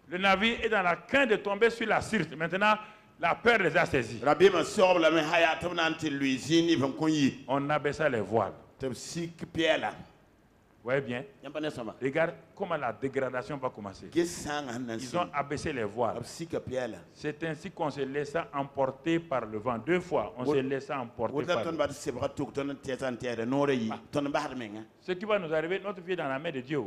Le navire est dans la crainte de tomber sur la Sirte. Maintenant, la peur les a saisis.
Rabbi me sort la main à ton anti-Louisine, ils vont conduire.
On abaissa les voiles.
Tu sais que Pierre là.
Vous voyez bien? Regarde comment la dégradation va commencer. Ils ont abaissé les voiles. C'est ainsi qu'on se laissa emporter par le vent. 2 fois, on se laissa emporter par le vent. Ce qui va nous arriver, notre vie est dans la main de Dieu.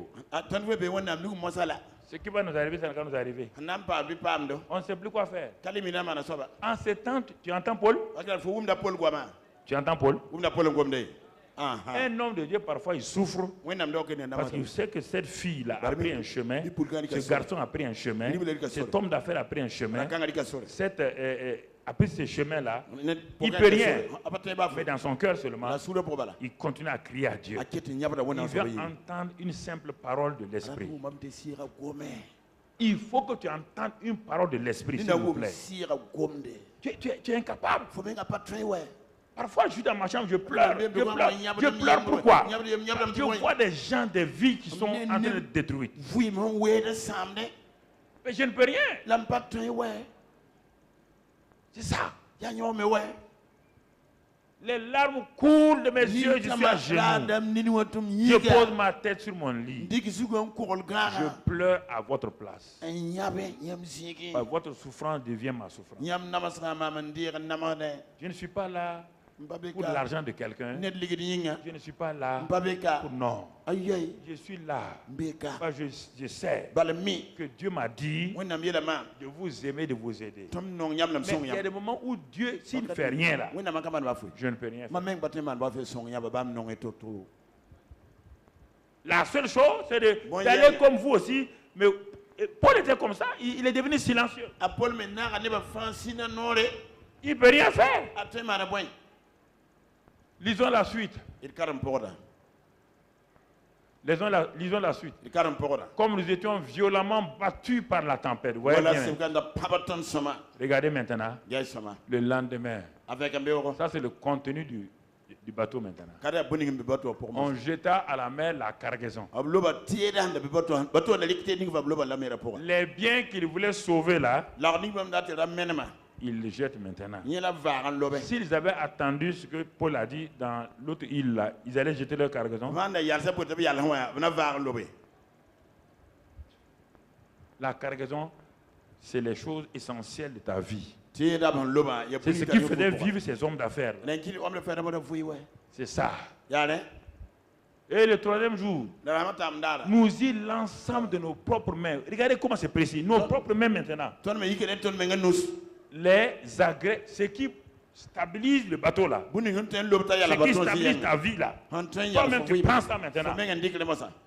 Ce qui va nous arriver, ça va nous arriver. On ne sait plus quoi faire. En ce temps, tu entends Paul? Tu entends Paul? Un homme de Dieu, parfois, il souffre parce qu'il sait que cette fille-là a pris un chemin, ce garçon a pris un chemin, cet homme d'affaires a pris un chemin, a pris ce chemin-là, il ne peut rien, mais dans son cœur seulement, il continue à crier à Dieu. Il veut entendre une simple parole de l'Esprit. Il faut que tu entendes une parole de l'Esprit, s'il vous plaît. Tu es incapable. Parfois, je suis dans ma chambre, je pleure. Je pleure pourquoi? Je vois des gens, des vies qui sont en train de détruire. Mais je ne peux rien. C'est ça. Les larmes coulent de mes yeux, je suis à genoux. Je pose ma tête sur mon lit. Je pleure à votre place. Votre souffrance devient ma souffrance. Je ne suis pas là pour l'argent de quelqu'un. Je ne suis pas là pour non. Je suis là. Je sais que Dieu m'a dit de vous aimer, de vous aider. Mais il y a des moments où Dieu, s'il ne fait rien là, je ne peux rien faire. La seule chose, c'est d'aller comme vous aussi. Mais Paul était comme ça, il est devenu silencieux. Il ne peut rien faire. Lisons la suite. Lisons la suite. Comme nous étions violemment battus par la tempête. Vous voyez bien. Regardez maintenant. Le lendemain. Ça, c'est le contenu du bateau maintenant. On jeta à la mer la cargaison. Les biens qu'il voulait sauver là, ils les jettent maintenant. S'ils avaient attendu ce que Paul a dit dans l'autre île là, ils allaient jeter leur cargaison. La cargaison, c'est les choses essentielles de ta vie. C'est ce qui faisait vivre ces hommes d'affaires. C'est ça. Et le 3e jour, nous y l'ensemble de nos propres mains. Regardez comment c'est précis. Nos propres mains maintenant. Les agrès, ce qui stabilise le bateau là, ce qui stabilise ta vie là. Toi-même tu prends ça maintenant.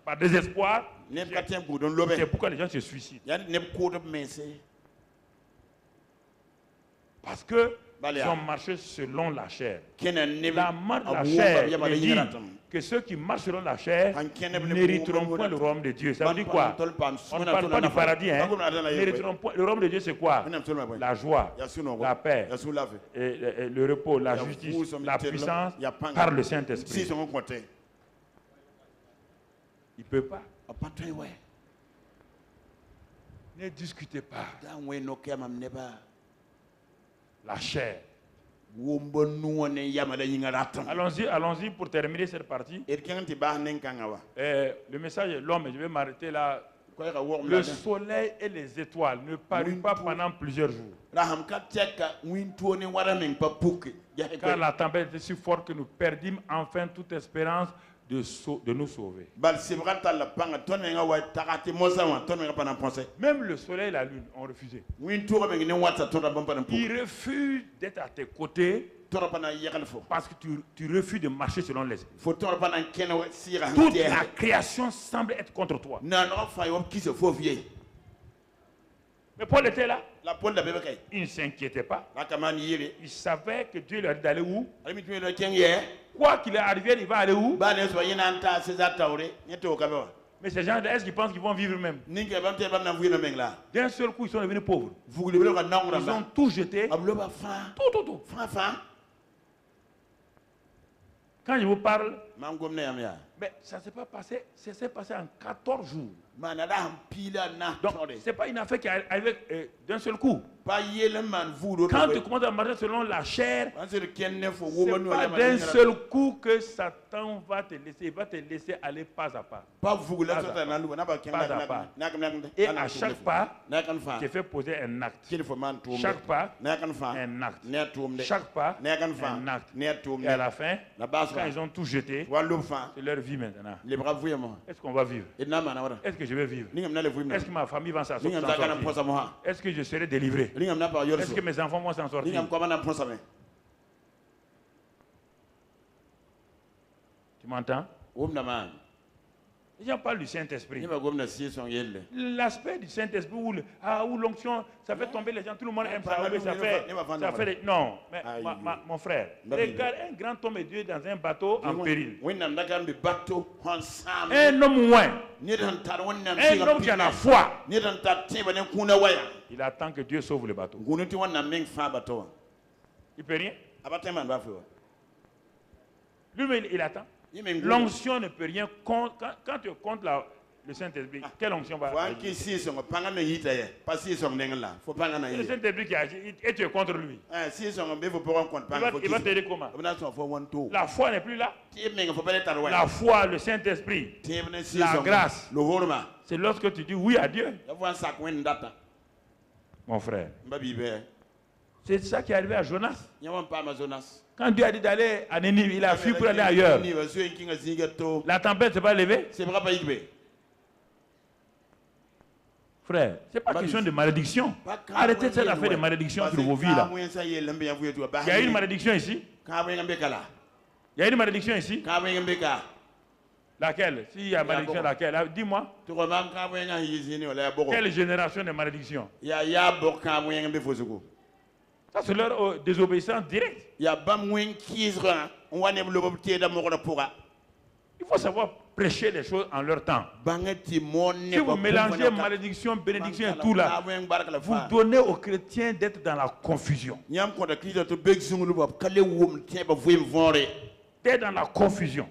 Par désespoir, c'est pourquoi les gens se suicident. Parce que ils ont marché selon la chair. La marche de la chair dit que ceux qui marchent selon la chair n'hériteront pas le royaume de Dieu. Ça veut dire quoi? On ne parle pas du paradis. Le royaume de Dieu, c'est quoi? La joie, la paix, et le repos, la justice, la puissance par le Saint-Esprit. Il ne peut pas. Ne discutez pas. La chair. Allons-y pour terminer cette partie. Le message est long, mais je vais m'arrêter là. Le soleil et les étoiles ne parurent pas pendant plusieurs jours. Car la tempête était si forte que nous perdîmes enfin toute espérance de nous sauver. Même le soleil et la lune ont refusé. Ils refusent d'être à tes côtés parce que tu refuses de marcher selon les. Toute la création semble être contre toi. Mais Paul était là. Il ne s'inquiétait pas. Il savait que Dieu lui a dit d'aller où. Quoi qu'il arrive, il va aller où. Mais ces gens, est-ce qu'ils pensent qu'ils vont vivre même?
ninge bam te bam na vuina mengla
D'un seul coup, ils sont devenus pauvres.
vous le ka nongra
Ils ont tout jeté.
ablo ba fa
Tout.
fa
Quand je vous parle,
mam gomna yam ya
mais ça ne s'est pas passé, ça s'est passé en 14 jours.
manada ham pila na
Donc,
tore
ce n'est pas une affaire qui est arrivée d'un seul coup.
pas yele man vudo
Quand tu commences à marcher selon la chair,
ansir kenne fo
ce
woma
n'est
no
pas
yama
d'un seul coup que Satan va te laisser. Il va te laisser aller pas à pas.
pas vugo la sota na lu na ba
Pas à pas.
na
Et à chaque pas,
na kan fa
tu fais poser un acte.
kil fo man tum
Chaque pas,
na kan fa
un acte.
ne tum de
Chaque pas,
ne kan fa
un acte.
ne tum
Et à la fin,
na bas
quand ils ont tout jeté,
walu fa
c'est leur vie maintenant.
le bra vuya mo
Est-ce qu'on va vivre?
ina mana wara
Est-ce que je vais vivre?
ningam na le vuya
Est-ce que ma famille va s'en
ningam za kana
sortir?
posa mo ha
Est-ce que je serai délivré?
ningam na pa
Est-ce
yorso
que mes enfants vont s'en sortir?
ningam ko mana posa me
Tu m'entends?
wumna man
Les gens parlent du Saint-Esprit.
ni ba gomna si son yelle
L'aspect du Saint-Esprit où l'onction, ça fait tomber les gens, tout le monde aime ça.
Pas
Oui, ça
mal,
fait,
il va vendre
ça
mal.
fait non, mais
Aïe.
mon frère,
David.
regarde un grand homme de Dieu dans un bateau en péril.
wonnam dagan bi batto hon sam
Un homme moins,
ni dan tar wonnam
un homme qui a la foi.
ni dan tar tiba ne kuna waya
Il attend que Dieu sauve le bateau.
gunuti wonnam meng fa bato
Il ne peut rien.
abate man ba fo
Lui-même, il attend. L'onction ne peut rien contre. Quand tu comptes le Saint-Esprit, quelle onction va
wan
agir?
ki si son panga me yita ye pas si son nengla fo panga na
C'est le
ye
Saint-Esprit qui agit et tu es contre lui.
si son be fo pokon kon panga fo
Il va t'aider comment?
abna son fo won to
La foi n'est plus là.
ti meng fo bele tar waya
La foi, le Saint-Esprit,
tibne si
la
son
grâce.
lo horma
c'est lorsque tu dis oui à Dieu,
ya wan sak wen data
mon frère.
mbabi be
C'est ça qui est arrivé à Jonas.
nyawan pa amazonas
Quand Dieu a dit d'aller à Nénive, il a fui pour aller ailleurs.
ni wa so kinga zinga to
La tempête ne s'est pas levée.
c'est pas yigbe
Frère, ce n'est pas question de malédiction. Arrêtez cette affaire de malédiction sur vos vies là. Il y a une malédiction ici. Il y a une malédiction ici. Laquelle? S'il y a malédiction, laquelle? Dis-moi. Quelle génération de malédiction? Ça, c'est leur désobéissance directe. Il faut savoir prêcher les choses en leur temps. Si vous mélangez malédiction, bénédiction et tout là, vous donnez aux chrétiens d'être dans la confusion. D'être dans la confusion.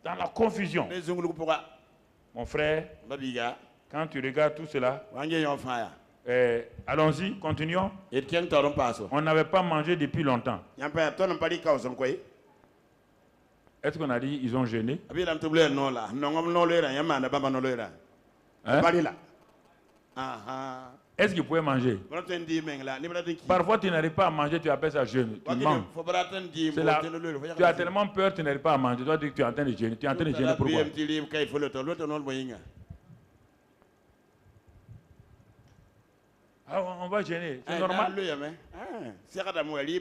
Dans la confusion. Mon frère, quand tu regardes tout cela, allons-y, continuons. On n'avait pas mangé depuis longtemps. Est-ce qu'on a dit ils ont jeûné? Hein? Est-ce qu'ils pouvaient manger? Parfois tu n'arrives pas à manger, tu appelles ça jeûne. Tu manges. Tu as tellement peur, tu n'arrives pas à manger. Tu dois dire que tu es en train de jeûner. Tu es en train de jeûner pourquoi? Ah, on va gêner, c'est normal.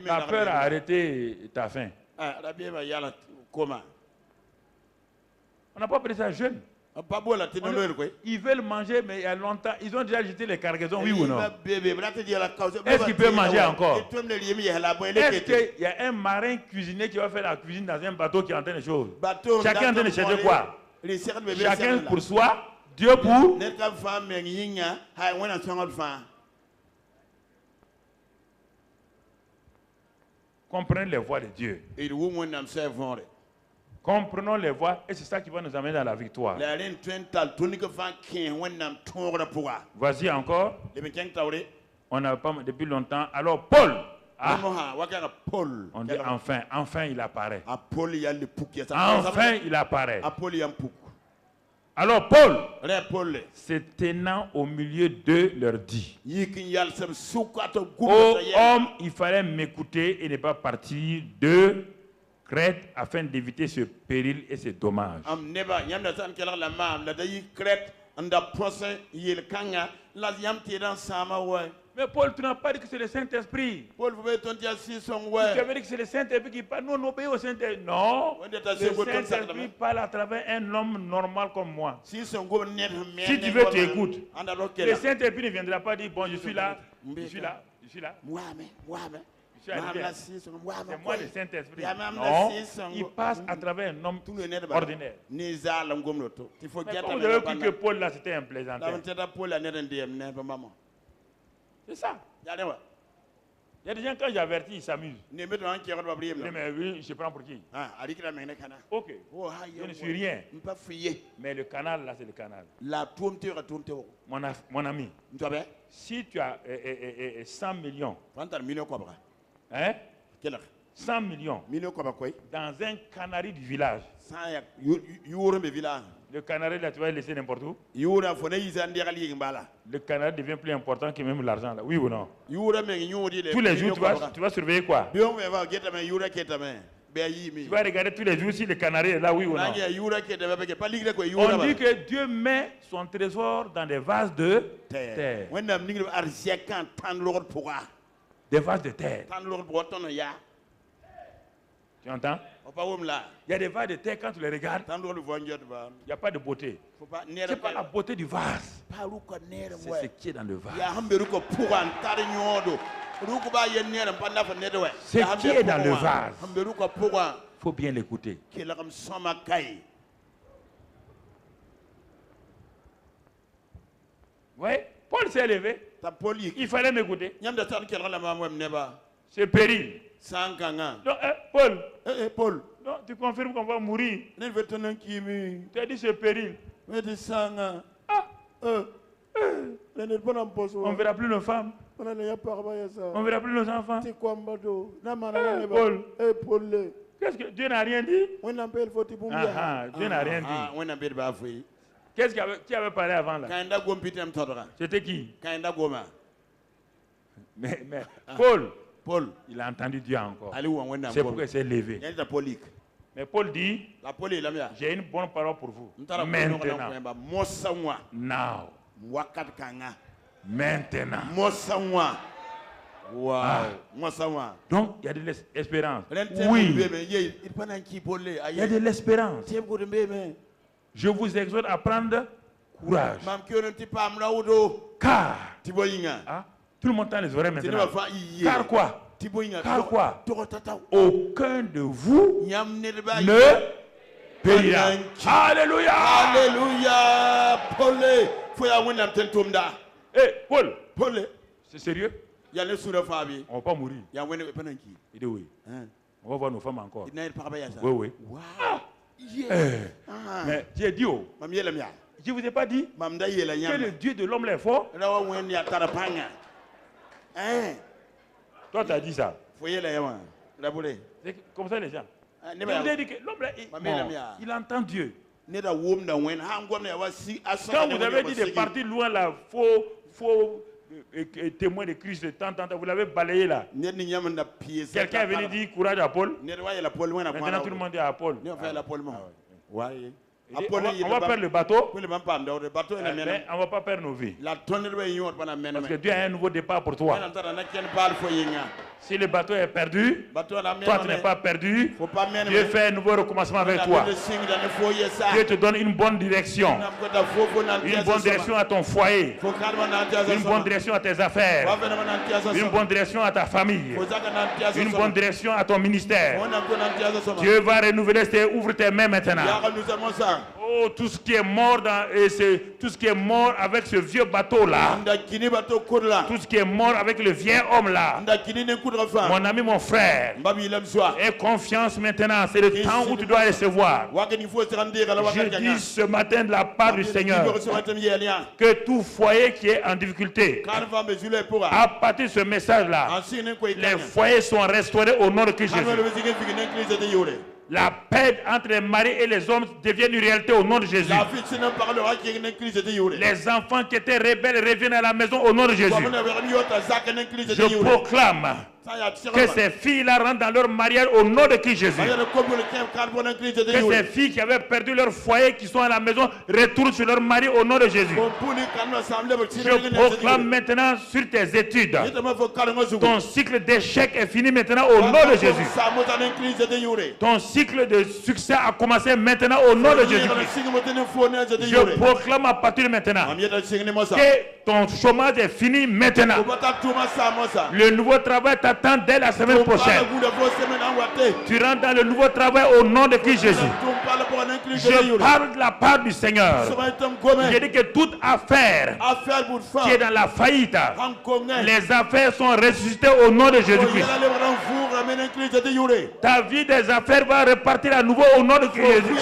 Ta peur a arrêté ta faim. On n'a pas pris ça jeune. Ils veulent manger, mais il y a longtemps, ils ont déjà jeté les cargaisons, oui ou non? Est-ce qu'ils peuvent manger encore? Est-ce qu'il y a un marin cuisinier qui va faire la cuisine dans un bateau qui est en train de chauffer? Chacun est en train de chercher quoi? Chacun pour soi, Dieu pour. Comprenez les voies de Dieu. Comprenons les voies et c'est ça qui va nous amener dans la victoire. Voici encore. On n'a pas depuis longtemps. Alors Paul. On dit enfin, enfin il apparaît. Enfin il apparaît. Alors Paul, se tenant au milieu d'eux, leur dit: ô homme, il fallait m'écouter et ne pas partir de Crète afin d'éviter ce péril et ce dommage. Mais Paul, tu n'as pas dit que c'est le Saint-Esprit. Tu avais dit que c'est le Saint-Esprit qui parle. Nous, on obéit au Saint-Esprit. Non. Le Saint-Esprit parle à travers un homme normal comme moi. Si tu veux, tu écoutes. Le Saint-Esprit ne viendra pas dire: bon, je suis là, je suis là, je suis là. Je suis arrivé. C'est moi le Saint-Esprit.
Non,
Non, il passe à travers un homme ordinaire. Mais quand vous avez cru que Paul là c'était un plaisantin. C'est ça. Il y a des gens, quand j'avertis, ils s'amusent. Mais oui, je prends pour qui? Ok. Je ne suis rien. Mais le canal, là, c'est le canal. Mon ami, si tu as 100 millions, hein? 100 millions dans un canari du village, le canari, là, tu vas le laisser n'importe où. Le canari devient plus important que même l'argent, là. Oui ou non? Tous les jours, tu vas surveiller quoi? Tu vas regarder tous les jours si le canari est là, oui ou non? On dit que Dieu met son trésor dans des vases de terre. Des vases de terre. Tu entends? Il y a des vases de terre, quand tu les regardes, il n'y a pas de beauté. Ce n'est pas la beauté du vase. C'est ce qui est dans le vase. Ce qui est dans le vase, il faut bien l'écouter. Oui, Paul s'est élevé. Il fallait m'écouter. C'est péril. Non, Paul. Non, tu confirmes qu'on va mourir. Tu as dit c'est péril. On ne verra plus nos femmes. On ne verra plus nos enfants. Paul. Qu'est-ce que Dieu n'a rien dit? Dieu n'a rien dit. Qu'est-ce qui avait parlé avant là? C'était qui? Mais Paul, il a entendu Dieu encore. C'est pourquoi il s'est levé. Mais Paul dit, j'ai une bonne parole pour vous. Maintenant. Maintenant. Wow. Donc, il y a de l'espérance. Oui. Il y a de l'espérance. Je vous exhorte à prendre courage. Car, tout le monde tend les oreilles maintenant. Car quoi? Car quoi? Aucun de vous ne périra. Alléluia. Alléluia. Paul. C'est sérieux? On ne va pas mourir. Il dit oui. On va voir nos femmes encore. Oui. Mais j'ai dit, je ne vous ai pas dit que le Dieu de l'homme est fort. Toi, tu as dit ça. C'est comme ça les gens. Je vous ai dit que l'homme, il entend Dieu. Quand vous avez dit de partir loin là, faux témoin de Christ de temps, vous l'avez balayé là. Quelqu'un est venu dire courage à Paul. Maintenant tout le monde dit à Paul. On va perdre le bateau, mais on ne va pas perdre nos vies. Parce que Dieu a un nouveau départ pour toi. Si le bateau est perdu, toi tu n'es pas perdu. Dieu fait un nouveau recommencement avec toi. Dieu te donne une bonne direction. Une bonne direction à ton foyer. Une bonne direction à tes affaires. Une bonne direction à ta famille. Une bonne direction à ton ministère. Dieu va renouveler, ouvre tes mains maintenant. Oh, tout ce qui est mort tout ce qui est mort avec ce vieux bateau là, tout ce qui est mort avec le vieil homme là, mon ami, mon frère, aie confiance maintenant, c'est le temps où tu dois recevoir. Je dis ce matin de la part du Seigneur que tout foyer qui est en difficulté, à partir de ce message là, les foyers sont restaurés au nom de Christ Jésus. La paix entre les maris et les hommes devient une réalité au nom de Jésus. Les enfants qui étaient rebelles reviennent à la maison au nom de Jésus. Je proclame que ces filles-là rentrent dans leur mariage au nom de Christ Jésus. Que ces filles qui avaient perdu leur foyer, qui sont à la maison, retournent sur leur mari au nom de Jésus. Je proclame maintenant sur tes études. Ton cycle d'échec est fini maintenant au nom de Jésus. Ton cycle de succès a commencé maintenant au nom de Jésus. Je proclame à partir de maintenant que ton chômage est fini maintenant. Le nouveau travail t'a t'attend dès la semaine prochaine. Tu rentres dans le nouveau travail au nom de Christ Jésus. Je parle de la part du Seigneur. Je dis que toute affaire qui est dans la faillite, les affaires sont ressuscitées au nom de Jésus-Christ. Ta vie des affaires va repartir à nouveau au nom de Christ Jésus.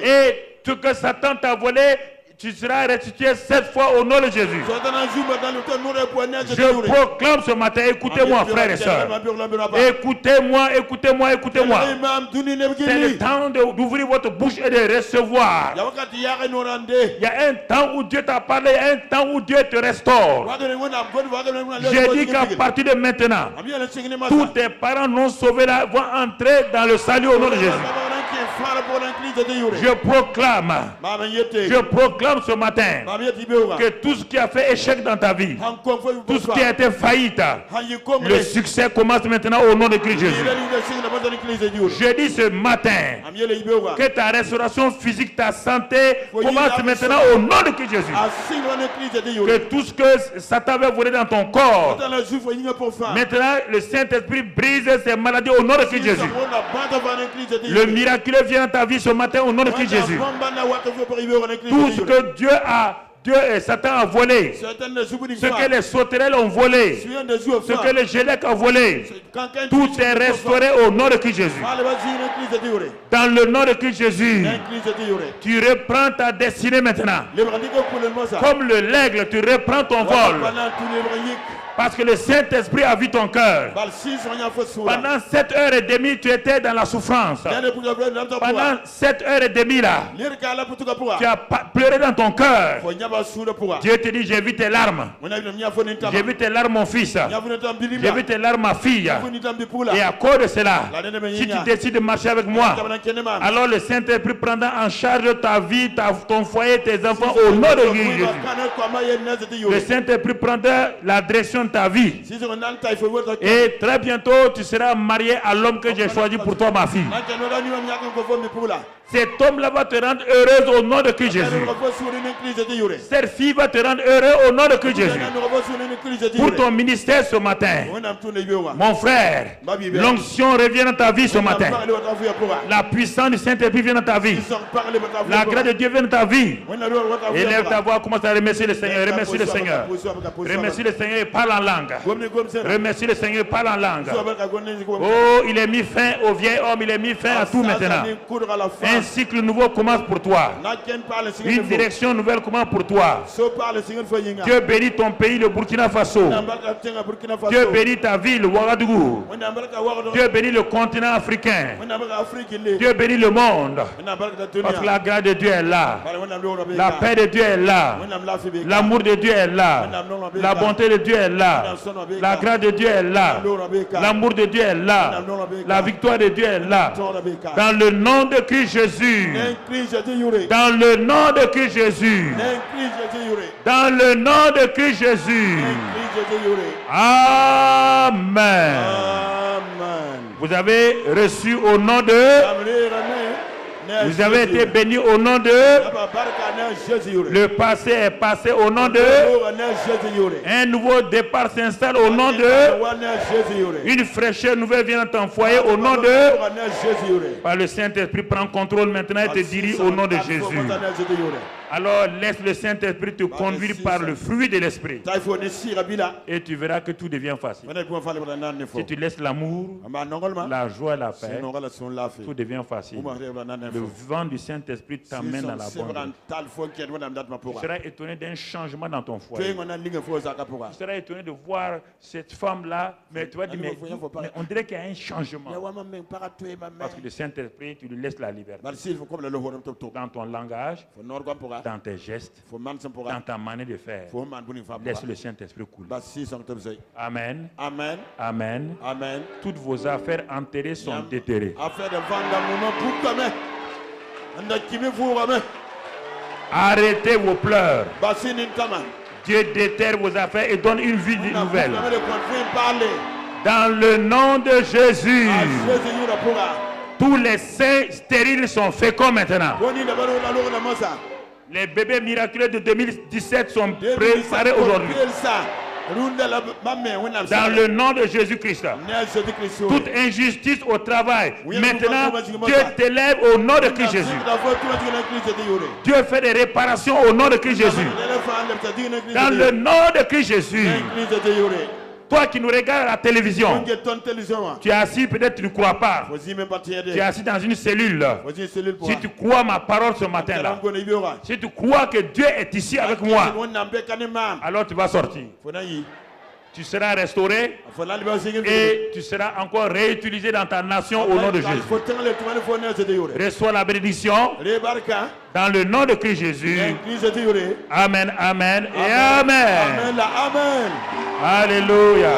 Et ce que Satan t'a volé, tu seras restitué 7 fois au nom de Jésus. Je proclame ce matin, écoutez-moi frères et sœurs. Écoutez-moi, écoutez-moi, écoutez-moi. C'est le temps d'ouvrir votre bouche et de recevoir. Il y a un temps où Dieu t'a parlé, il y a un temps où Dieu te restaure. J'ai dit qu'à partir de maintenant, tous tes parents non sauvés là vont entrer dans le salut au nom de Jésus. Je proclame ce matin que tout ce qui a fait échec dans ta vie, tout ce qui a été faillite, le succès commence maintenant au nom de Christ Jésus. Je dis ce matin que ta restauration physique, ta santé commence maintenant au nom de Christ Jésus. Que tout ce que Satan avait volé dans ton corps, maintenant le Saint-Esprit brise ces maladies au nom de Christ Jésus. Le miraculeux vient dans ta vie ce matin au nom de Christ Jésus. Tout ce que Dieu et Satan a volé, ce que les sauterelles ont volé, ce que les gélèques ont volé, tout est restauré au nom de Christ Jésus. Dans le nom de Christ Jésus, tu reprends ta destinée maintenant. Comme l'aigle, tu reprends ton vol. Parce que le Saint-Esprit a vu ton cœur. Pendant 7h30, tu étais dans la souffrance. Pendant 7h30 là, tu as pleuré dans ton cœur. Dieu te dit, j'ai vu tes larmes. J'ai vu tes larmes, mon fils. J'ai vu tes larmes, ma fille. Et à cause de cela, si tu décides de marcher avec moi, alors le Saint-Esprit prendra en charge ta vie, ton foyer, tes enfants au nom de Jésus. Le Saint-Esprit prendra la direction de ta vie. Et très bientôt, tu seras marié à l'homme que j'ai choisi pour toi, ma fille. Cet homme-là va te rendre heureuse au nom de Christ Jésus. Cette fille va te rendre heureux au nom de Christ Jésus. Pour ton ministère ce matin, mon frère, l'onction revient dans ta vie ce matin. La puissance du Saint-Esprit vient dans ta vie. La grâce de Dieu vient dans ta vie. Élève ta voix, commence à remercier le Seigneur. Remercie le Seigneur. Remercie le Seigneur et parle en langue. Remercie le Seigneur et parle en langue. Oh, il est mis fin au vieil homme, il est mis fin à tout maintenant. Un cycle nouveau commence pour toi. Une direction nouvelle commence pour toi. Dieu bénit ton pays, le Burkina Faso. Dieu bénit ta ville, Ouagadougou. Dieu bénit le continent africain. Dieu bénit le monde. Parce que la grâce de Dieu est là. La paix de Dieu est là. L'amour de Dieu est là. La bonté de Dieu est là. La grâce de Dieu est là. L'amour de Dieu est là. La victoire de Dieu est là. Dans le nom de Christ Jésus. Dans le nom de Christ Jésus. Dans le nom de Christ Jésus. Amen. Vous avez reçu au nom de... Vous avez été bénis au nom de... Le passé est passé au nom de... Un nouveau départ s'installe au nom de... Une fraîcheur nouvelle vient dans ton foyer au nom de... Par le Saint-Esprit, prends contrôle maintenant et te dirige au nom de Jésus. Alors laisse le Saint-Esprit te conduire par le fruit de l'Esprit. Et tu verras que tout devient facile. Si tu laisses l'amour, la joie et la paix, tout devient facile. Le vent du Saint-Esprit t'amène dans la bonne. Tu seras étonné d'un changement dans ton foyer. Tu seras étonné de voir cette femme-là, mais tu vas dire, mais on dirait qu'il y a un changement. Parce que le Saint-Esprit, tu lui laisses la liberté. Dans ton langage, dans tes gestes, dans ta manière de faire, laisse le Saint-Esprit couler. Amen.
Amen.
Amen.
Amen.
Toutes vos affaires enterrées sont déterrées. Arrêtez vos pleurs. Dieu déterre vos affaires et donne une vie nouvelle. Dans le nom de Jésus. Tous les seins stériles sont féconds maintenant. Les bébés miraculeux de 2017 sont préparés aujourd'hui. Dans le nom de Jésus-Christ. Toute injustice au travail. Maintenant, Dieu t'élève au nom de Christ Jésus. Dieu fait des réparations au nom de Christ Jésus. Dans le nom de Christ Jésus. Toi qui nous regardes à la télévision, tu es assis, peut-être tu ne crois pas. Tu es assis dans une cellule. Si tu crois ma parole ce matin-là, si tu crois que Dieu est ici avec moi, alors tu vas sortir. Tu seras restauré et tu seras encore réutilisé dans ta nation au nom de Jésus. Reçois la bénédiction dans le nom de Christ Jésus. Amen, amen et amen. Alléluia.